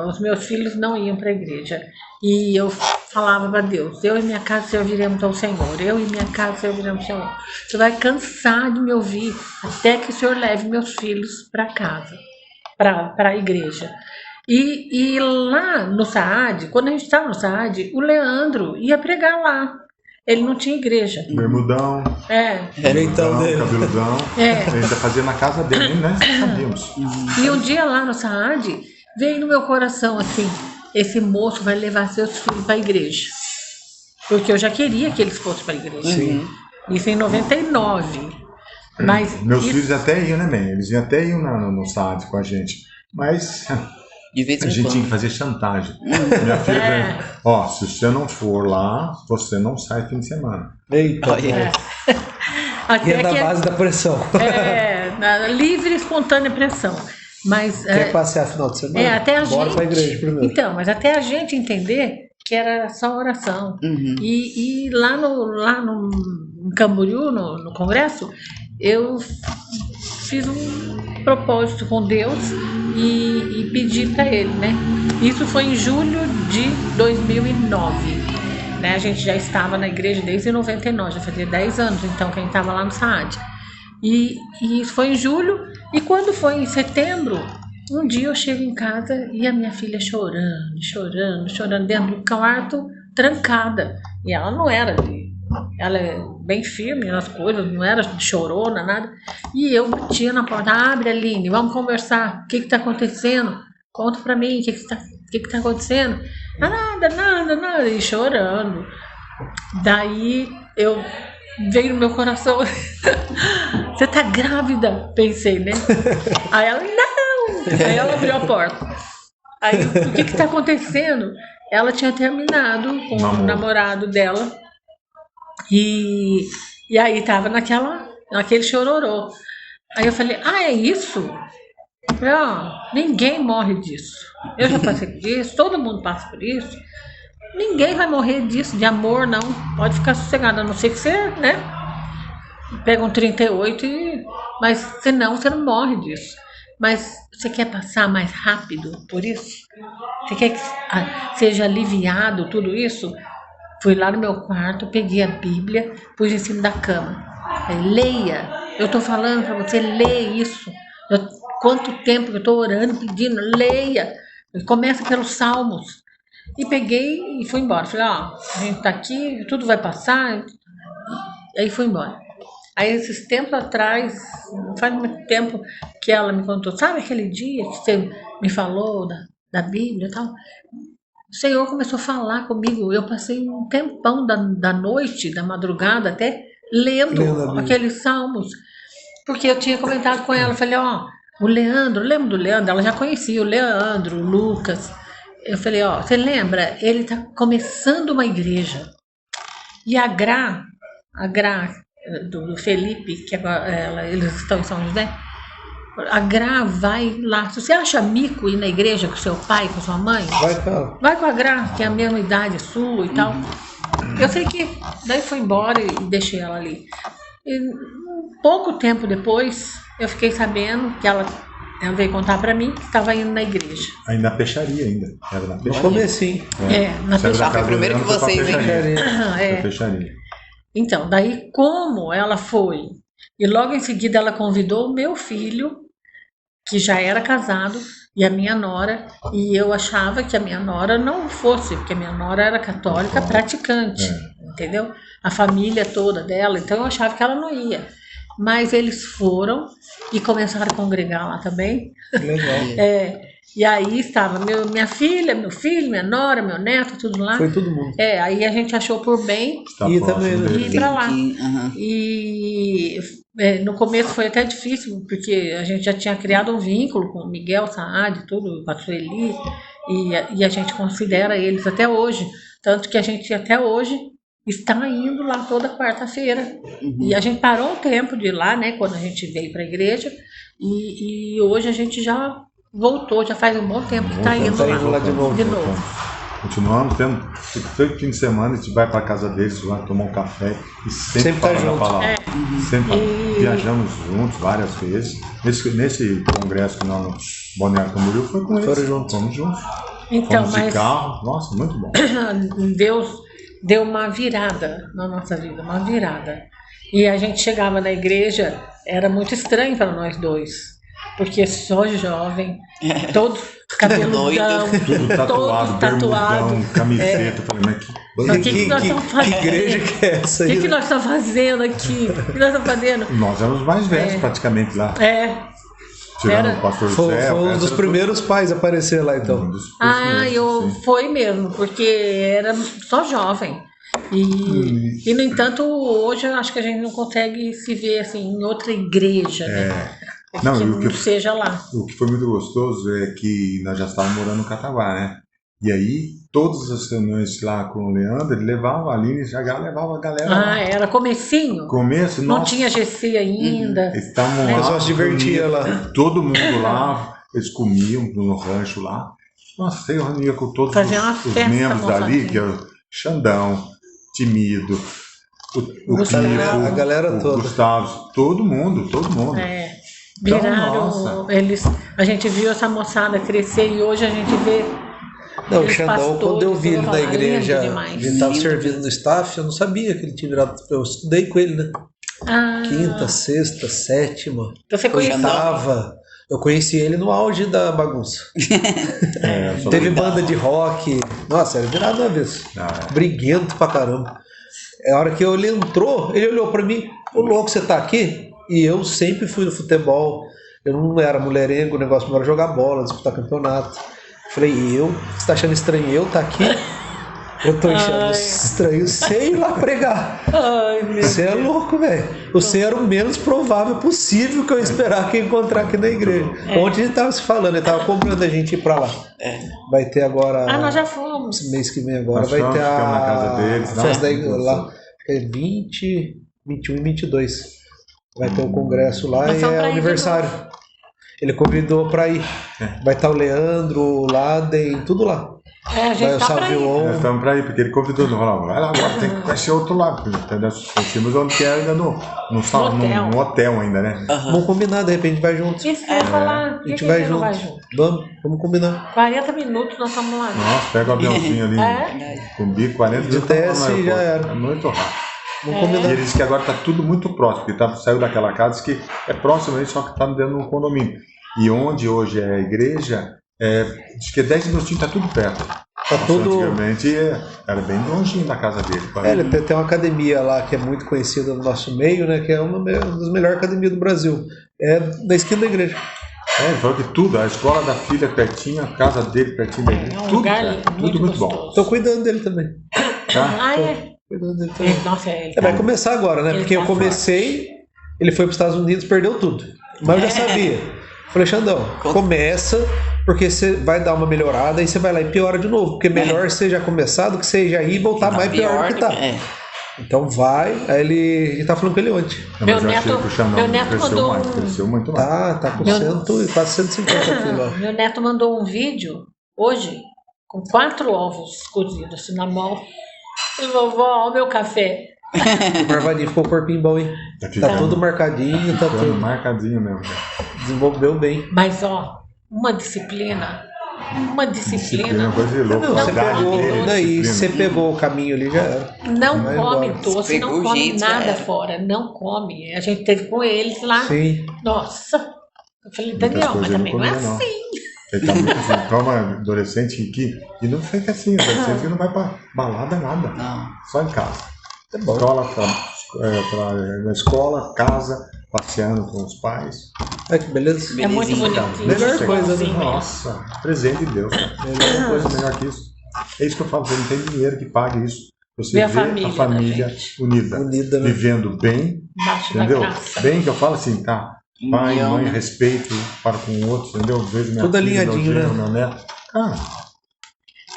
os meus filhos não iam para a igreja. E eu falava para Deus, eu e minha casa serviremos ao Senhor, eu e minha casa serviremos ao Senhor. Você vai cansar de me ouvir até que o Senhor leve meus filhos para casa, para a igreja. E lá no SAAD, quando a gente estava no SAAD, o Leandro ia pregar lá. Ele não tinha igreja. Bermudão. Então, Cabeludão. Ele ainda fazia na casa dele, né? Sabíamos. E um dia lá no SAAD, veio no meu coração assim, esse moço vai levar seus filhos para a igreja. Porque eu já queria que eles fossem para a igreja. Sim. Isso em 99. Mas Meus filhos até iam, né, man? Eles até iam no SAAD com a gente. Mas De vez a em gente tinha quando. que fazer chantagem. Minha filha, ó, se você não for lá, você não sai fim de semana. Eita, até e é na que base da pressão. na livre e espontânea pressão. Mas Quer passear final de semana? até a Bora gente. pra igreja primeiro. Então, mas até a gente entender que era só oração. E lá no em Camboriú, no congresso, eu fiz um propósito com Deus e pedi para ele, né? Isso foi em julho de 2009. Né? A gente já estava na igreja desde 99, já fazia 10 anos, então, que a gente estava lá no SAAD. E isso foi em julho, e quando foi em setembro, um dia eu chego em casa e a minha filha chorando dentro do quarto, trancada. E ela não era ela é bem firme nas coisas, não era chorona, nada. E eu batia na porta, abre, Aline, vamos conversar, o que está acontecendo? Conta pra mim, o que tá acontecendo? Nada, e chorando. Daí veio no meu coração, você tá grávida? Pensei, né? Aí ela, não! Aí ela abriu a porta. Aí, o que tá acontecendo? Ela tinha terminado com o namorado dela. E aí tava naquele chororô. Aí eu falei, é isso? Eu falei, ninguém morre disso. Eu já passei por isso, todo mundo passa por isso. Ninguém vai morrer disso, de amor, não. Pode ficar sossegada, a não ser que você, né? Pega um 38 mas senão você não morre disso. Mas você quer passar mais rápido por isso? Você quer que seja aliviado tudo isso? Fui lá no meu quarto, peguei a Bíblia, pus em cima da cama. Leia, eu estou falando para você, leia isso. Quanto tempo que eu estou orando, pedindo, leia. Começa pelos Salmos. E peguei e fui embora. Falei, a gente está aqui, tudo vai passar. Aí fui embora. Aí esses tempos atrás, não faz muito tempo que ela me contou, sabe aquele dia que você me falou da Bíblia e tal? O Senhor começou a falar comigo. Eu passei um tempão da noite, da madrugada até, lendo aqueles salmos. Porque eu tinha comentado com ela. Falei, o Leandro, lembra do Leandro? Ela já conhecia o Leandro, o Lucas. Eu falei, você lembra? Ele está começando uma igreja. E a Gra do Felipe, que eles estão em São José, a Gra vai lá. Se você acha mico ir na igreja com seu pai, com sua mãe, vai com a Gra, que é a mesma idade sua e tal. Eu sei que daí foi embora e deixei ela ali. E pouco tempo depois, eu fiquei sabendo que ela veio contar pra mim que estava indo na igreja. Aí na peixaria ainda. Era na peixaria. No comecinho. Na peixaria. Foi primeiro que vocês, hein? Peixaria. Então, daí como ela foi, e logo em seguida ela convidou o meu filho, que já era casado, e a minha nora, e eu achava que a minha nora não fosse, porque a minha nora era católica praticante, entendeu? A família toda dela, então eu achava que ela não ia. Mas eles foram e começaram a congregar lá também. Legal. E aí estava minha filha, meu filho, minha nora, meu neto, tudo lá. Foi todo mundo. Aí a gente achou por bem ir para lá. E no começo foi até difícil, porque a gente já tinha criado um vínculo com o Miguel Saad, tudo, com a Sueli, e a gente considera eles até hoje. Tanto que a gente até hoje está indo lá toda quarta-feira. E a gente parou um tempo de ir lá, né, quando a gente veio para a igreja, e hoje a gente já voltou, já faz um bom tempo que está indo lá de novo. Continuamos tendo, todo fim de semana a gente vai para a casa deles, vai tomar um café e sempre tá junto. Sempre viajamos juntos várias vezes. Nesse congresso que nós Balneário Camboriú foi com eles. Foram juntos. Fomos juntos. Então, Fomos de mas carro. Nossa, muito bom. Deus deu uma virada na nossa vida, uma virada. E a gente chegava na igreja, era muito estranho para nós dois, porque só jovem, todo cabeludão, Tudo tatuado, todo tatuado. bermudão, camiseta. Eu falei, mas O que nós estamos Que fazendo? igreja que é essa O aí? que nós estamos fazendo aqui? O que nós estamos fazendo? nós éramos mais velhos praticamente lá. Tirando Era. o pastor Foi Zé. um dos primeiros pais a aparecer lá, então. Foi mesmo, porque era só jovem. E no entanto, hoje eu acho que a gente não consegue se ver assim em outra igreja, né? Não, Que e o não que- seja lá. O que foi muito gostoso é que nós já estávamos morando no Catavá, né? E aí, todas as reuniões lá com o Leandro, ele levava a Aline, já levava a galera lá. Era comecinho. Começo, Não nossa, tinha GC ainda. eles estavam O lá. pessoal se divertia lá. Todo mundo lá, eles comiam no rancho lá. Nossa, eu reunia com todos Fazia uma os festa membros moçada. dali, que é o Xandão, Timido, o Gustavo, Pipo, a galera o toda. Gustavo, todo mundo. Então, Viraram, nossa. a gente viu essa moçada crescer e hoje a gente vê. Não, o eles Xandão, pastores, quando eu vi ele na lindo igreja, demais. ele estava servindo no staff, eu não sabia que ele tinha virado. Eu estudei com ele, né? Quinta, sexta, sétima, Então você conheceu. oitava. Eu conheci ele no auge da bagunça. Teve banda de rock. Nossa, era virado uma vez. Briguento pra caramba. A hora que ele entrou, ele olhou pra mim: ô louco, você tá aqui? E eu sempre fui no futebol. Eu não era mulherengo, o negócio não era jogar bola, disputar campeonato. Falei, você tá achando estranho eu tá aqui? Eu tô achando estranho você ir lá pregar. Ai, meu Você é louco, velho. Você era o menos provável possível que eu esperar que encontrar aqui na igreja. Ontem a gente tava se falando, ele tava cobrando a gente ir pra lá. Vai ter agora. nós já fomos. Esse mês que vem agora, Nós vai fomos, ter ficamos na casa a deles, festa da né? igreja lá. É 20, 21 e 22. Vai ter o congresso lá Nós e vamos é pra ir de aniversário. Ele convidou pra ir. Vai estar o Leandro, o Laden, tudo lá. A gente Vai o tá pra ir. Salvion. Nós estamos para ir, porque ele convidou, não falava, vai lá agora, tem que conhecer outro lado. Entendeu? Conhecemos onde que é ainda no hotel. no hotel ainda, né? Vamos combinar, de repente vai junto. Isso que eu ia falar. A Por gente que vai que não junto. vai junto? Vamos combinar. 40 minutos nós estamos lá. Nossa, pega o aviãozinho ali, com bico, 40 De desce e já era. É muito rápido. Vamos E combinar. ele disse que agora está tudo muito próximo, porque saiu daquela casa, disse que é próximo aí, só que está dentro de um condomínio. E onde hoje é a igreja, diz que é 10 minutinhos, está tudo perto. Tá tudo. Antigamente era bem longinho da casa dele. Ele tem uma academia lá que é muito conhecida no nosso meio, né? Que é uma das melhores academias do Brasil. É na esquina da igreja. Ele falou que tudo, a escola da filha pertinho, a casa dele pertinho da igreja, É um tudo lugar perto, muito tudo muito bom. gostoso. Tô cuidando dele também. Tá? Cuidando dele também. Nossa, ele Vai começar agora, né? Ele Porque eu tá comecei, ele foi para os Estados Unidos, perdeu tudo. Mas eu já sabia. Falei, Xandão, começa, porque você vai dar uma melhorada e você vai lá e piora de novo. Porque melhor você já começar do que você já ir e voltar mais pior do que tá. Então vai, aí ele. A gente tá falando com ele ontem. Não, Meu mas eu achei neto- que o Xandão meu neto cresceu mandou mais, um- cresceu muito mais. Tá com quase 150 quilos lá. Meu neto mandou um vídeo hoje com 4 ovos cozidos assim, na mão. E vovó, olha o meu café. O Marvadinho ficou o corpinho bom, hein? Tá ficando- tudo marcadinho, tá ficando tudo. marcadinho mesmo. Cara. Desenvolveu bem. Mas ó, uma disciplina. Uma Disciplina é disciplina. coisa de louco. Não, você Garra, pegou. disciplina. Daí você pegou o caminho ali, já era. Não Vai come embora. doce, Pegou não o come jeito, já nada era. fora. Não come. A gente teve com eles lá. Sim. Nossa. Eu falei, Muitas Daniel, mas coisas também não é comia, não. assim. Ele tá muito assim, calma, adolescente que. E não fica assim, adolescente que não vai pra balada nada. Não. Só em casa. É bom. Escola, na escola, casa, passeando com os pais. Olha que beleza. É muito Belezinha. bonitinho. Melhor coisa, né? Igualzinho. Nossa, presente de Deus. Cara. Melhor coisa melhor que isso. É isso que eu falo, você não tem dinheiro que pague isso. Você Ver a vê família a da família gente. unida, Unida, né? vivendo bem, Embaixo da entendeu? graça. Bem que eu falo assim, tá? Pai, União, mãe, né? respeito para com o outro, entendeu? Vejo minha Tudo filha, alinhadinho, meu genro, né? meu neto. Cara,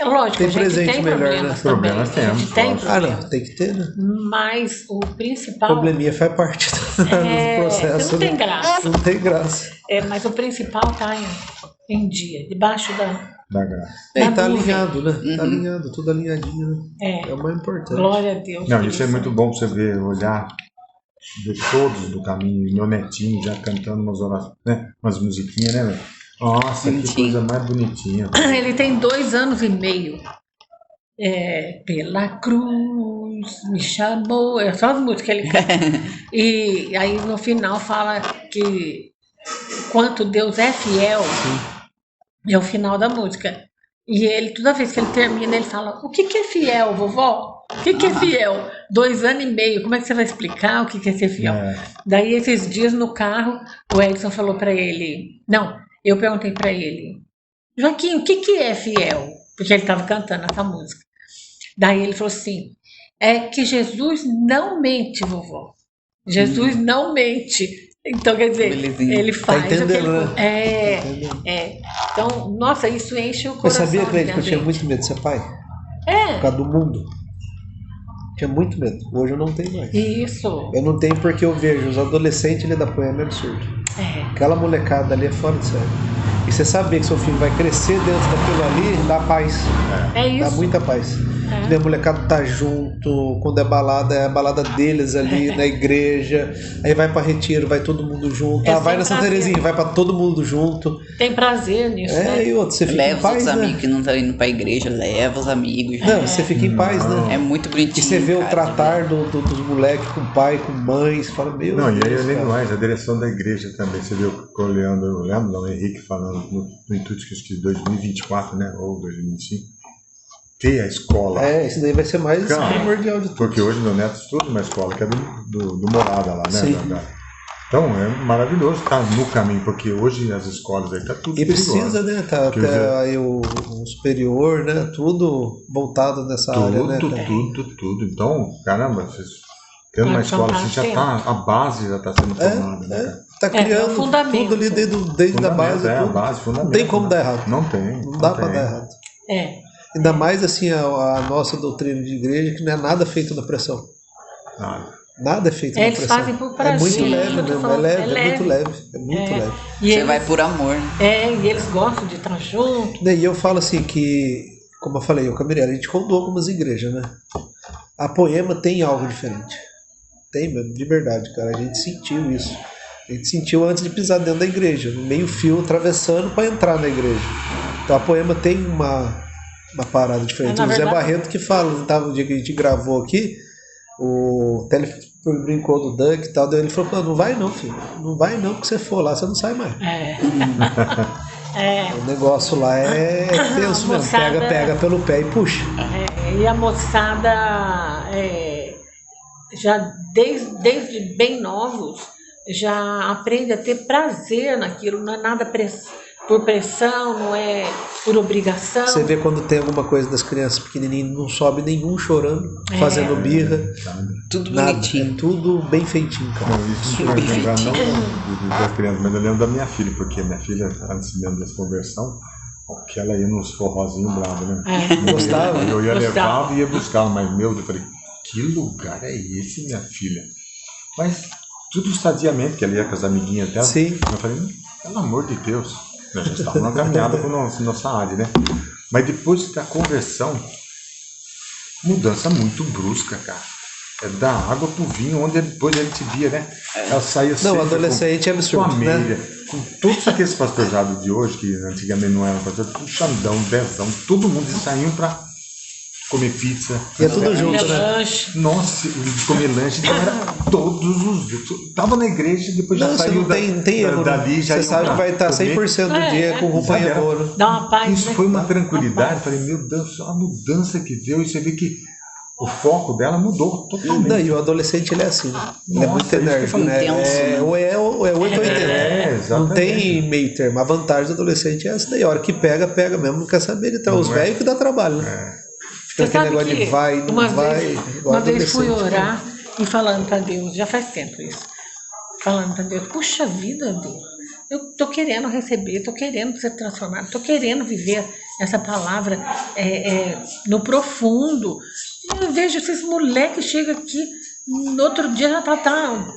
É lógico, Tem a gente presente tem melhor, problemas né? também. Problemas a temos, gente tem lógico. Ah, problemas. não, tem que ter, né? Mas o principal. Probleminha faz parte do processo. não tem né? graça. Não tem graça. Mas o principal tá em dia, debaixo da. da graça. É, Na tá nuvem. alinhado, né? Tá alinhado, tudo alinhadinho, né? É, É o mais importante. glória a Deus. Não, por isso é muito bom pra você ver, olhar de todos do caminho, meu netinho já cantando umas orações, né? Umas musiquinhas, né, velho? Nossa, que coisa mais bonitinha. Ele tem 2 anos e meio. Pela cruz me chamou, só as músicas que ele canta. E aí no final fala que quanto Deus é fiel, é o final da música. E ele, toda vez que ele termina, ele fala: o que é fiel, vovó? O que é fiel? 2 anos e meio, como é que você vai explicar o que é ser fiel? Daí esses dias no carro, o Edson falou para ele, eu perguntei para ele: Joaquim, o que é fiel? Porque ele estava cantando essa música. Daí ele falou assim: é que Jesus não mente, vovó. Jesus não mente. Então, quer dizer, ele faz o que ele... Né? Então, nossa, isso enche o Mas coração. sabia, Cleide, que eu tinha muito medo de ser pai? Por causa do mundo. Tinha muito medo. Hoje eu não tenho mais. Isso. Eu não tenho porque eu vejo os adolescentes ali da Poema, é absurdo. Aquela molecada ali é fora de série. E você saber que seu filho vai crescer dentro daquilo ali, dá paz. Dá muita paz. A molecada tá junto, quando é a balada deles ali na igreja, aí vai pra retiro, vai todo mundo junto, vai na Santa Terezinha, vai pra todo mundo junto. Tem prazer nisso, né? E outro, você fica leva em paz, os né? amigos que não estão indo pra igreja, leva os amigos. Não, você fica em paz, né? É muito bonitinho. E você vê cara, o tratar dos moleques com pai, com mãe, você fala, meu Não, Deus, e aí além cara. do mais, a direção da igreja também. Você viu o Leandro, o Henrique falando no intuito que 2024, né? Ou 2025, ter a escola. Isso daí vai ser mais primordial de tudo. Porque hoje meu neto estuda numa escola que é do Morada lá, né? Sim. Então é maravilhoso estar no caminho, porque hoje as escolas aí tá tudo E precisa, perigoso. né? Tá até aí o superior, né? Tudo voltado nessa área, né? Tudo. Então, caramba, vocês tendo uma escola assim, a base já está sendo formada, né? Cara? Tá criando fundamento. tudo ali desde a base. A Tudo. base, fundamento. Não tem como dar errado. Não tem. Não dá pra dar errado. Ainda mais assim a nossa doutrina de igreja, que não é nada feito na pressão. Nada é feito na Eles pressão. fazem por prazer. É muito leve, né? Falando, É muito leve. É muito leve. E Você eles, vai por amor. e eles gostam de estar junto. E eu falo assim que, como eu falei, o Camirelli, a gente rodou algumas igrejas, né? A Poema tem algo diferente. Tem mesmo, de verdade, cara. A gente sentiu isso. A gente sentiu antes de pisar dentro da igreja, no meio fio, atravessando para entrar na igreja. Então a Poema tem uma parada diferente. O Zé Barreto que fala, no dia que a gente gravou aqui, o Tele brincou do Dunk e tal, daí ele falou: não vai não, filho. Não vai não, porque você for lá, você não sai mais. O negócio lá é tenso mesmo. Pega pelo pé e puxa. E a moçada, já desde bem novos, já aprende a ter prazer naquilo, não é nada por pressão, não é por obrigação. Você vê quando tem alguma coisa das crianças pequenininhas, não sobe nenhum chorando, fazendo birra. Tudo nada, bonitinho. é tudo bem feitinho, cara. Não, isso vai lembrar não das crianças, mas eu lembro da minha filha, porque a minha filha, antes mesmo dessa conversão, que ela ia nos forrozinhos bravos, né? Gostava? Eu ia Gostava. levar e ia buscar, mas eu falei, que lugar é esse, minha filha? Mas tudo sadiamente, que ela ia com as amiguinhas dela. Sim. Eu falei, pelo amor de Deus, nós já estávamos numa caminhada com nossa área, né? Mas depois da conversão, mudança muito brusca, cara. É da água pro vinho, onde depois a gente via, né? Ela saía Não, adolescente é absurdo, com a né? meia, com todos aqueles pastoreados de hoje, que antigamente não eram pastor, tudo xandão, dezão, todo mundo saía pra comer pizza. E é tudo junto, né? Lanche. Nossa, comer lanche, então era todos os dias. Tava na igreja, depois já Não, você saiu não tem erro, né? dali, já Você iam sabe pra que vai estar comer. 100% do dia com roupa em amor. Dá uma paz, Isso né? foi uma tranquilidade. Falei, meu Deus, a mudança que deu. E você vê que o foco dela mudou totalmente. Não, e o adolescente ele é assim, né? Ele é muito Nossa, isso que eu enérgico, falei, né? intenso, Ou é 8 ou 80. exatamente. Não tem meio termo. A vantagem do adolescente é essa daí. A hora que pega mesmo. Não quer saber de trás. Os Não é. velhos que dá trabalho, né? Fica Você aquele sabe negócio que de vai, não uma vai. vez, igual uma vez fui adolescente, né? orar e falando para Deus, já faz tempo isso, falando para Deus, puxa vida, Deus, eu tô querendo receber, tô querendo ser transformado, tô querendo viver essa palavra no profundo. Eu vejo esses moleques chegam aqui, no outro dia já tá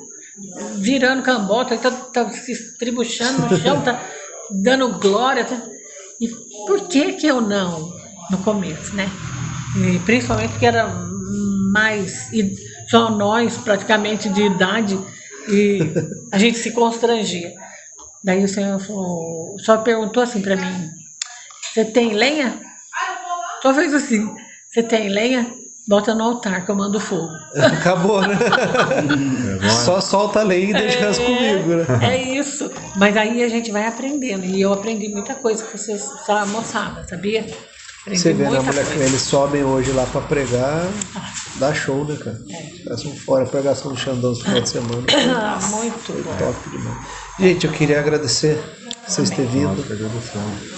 virando cambota, tá se estribuchando no chão, tá dando glória. E por que eu não, no começo, né? E principalmente porque era mais, só nós praticamente de idade, e a gente se constrangia. Daí o senhor falou, só perguntou assim para mim, você tem lenha? Só fez assim, você tem lenha? Bota no altar que eu mando fogo. Acabou, né? Só solta a lei e deixa elas comigo, né? É isso. Mas aí a gente vai aprendendo. E eu aprendi muita coisa com essa moçada, sabia? Aprendi Você vê, né, muita mulher, coisa. eles sobem hoje lá pra pregar, dá show, né, cara? Elas são fora, a pregação do Xandão no final de semana. Muito bom. Top demais. Gente, eu queria agradecer vocês terem vindo,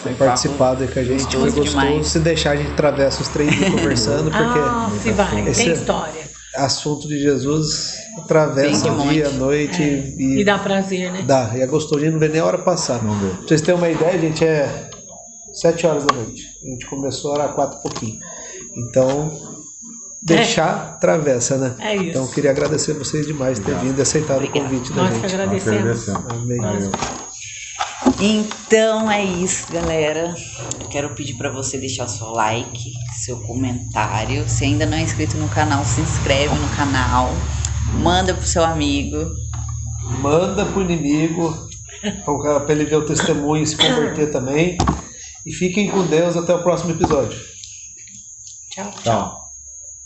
ter participado aí com a gente. Foi gostoso gostoso. demais. Se deixar, a gente atravessa os 3 dias conversando, porque Se vai, esse tem história. assunto de Jesus atravessa Tem o de dia, a monte. noite E dá prazer, né? dá. E é gostoso, a gente não vê nem a hora passar. Não vê. Pra vocês terem uma ideia, gente, é 7 horas da noite. A gente começou, era 4 e pouquinho. Então, deixar, atravessa, né? É isso. Então, eu queria agradecer vocês demais por ter vindo e aceitado o convite da Nós que gente. agradecemos. Amém. Então é isso, galera. Quero pedir pra você deixar o seu like, seu comentário. Se ainda não é inscrito no canal, se inscreve no canal. Manda pro seu amigo. Manda pro inimigo, pra ele ver o testemunho e se converter também. E fiquem com Deus até o próximo episódio. Tchau. Tchau.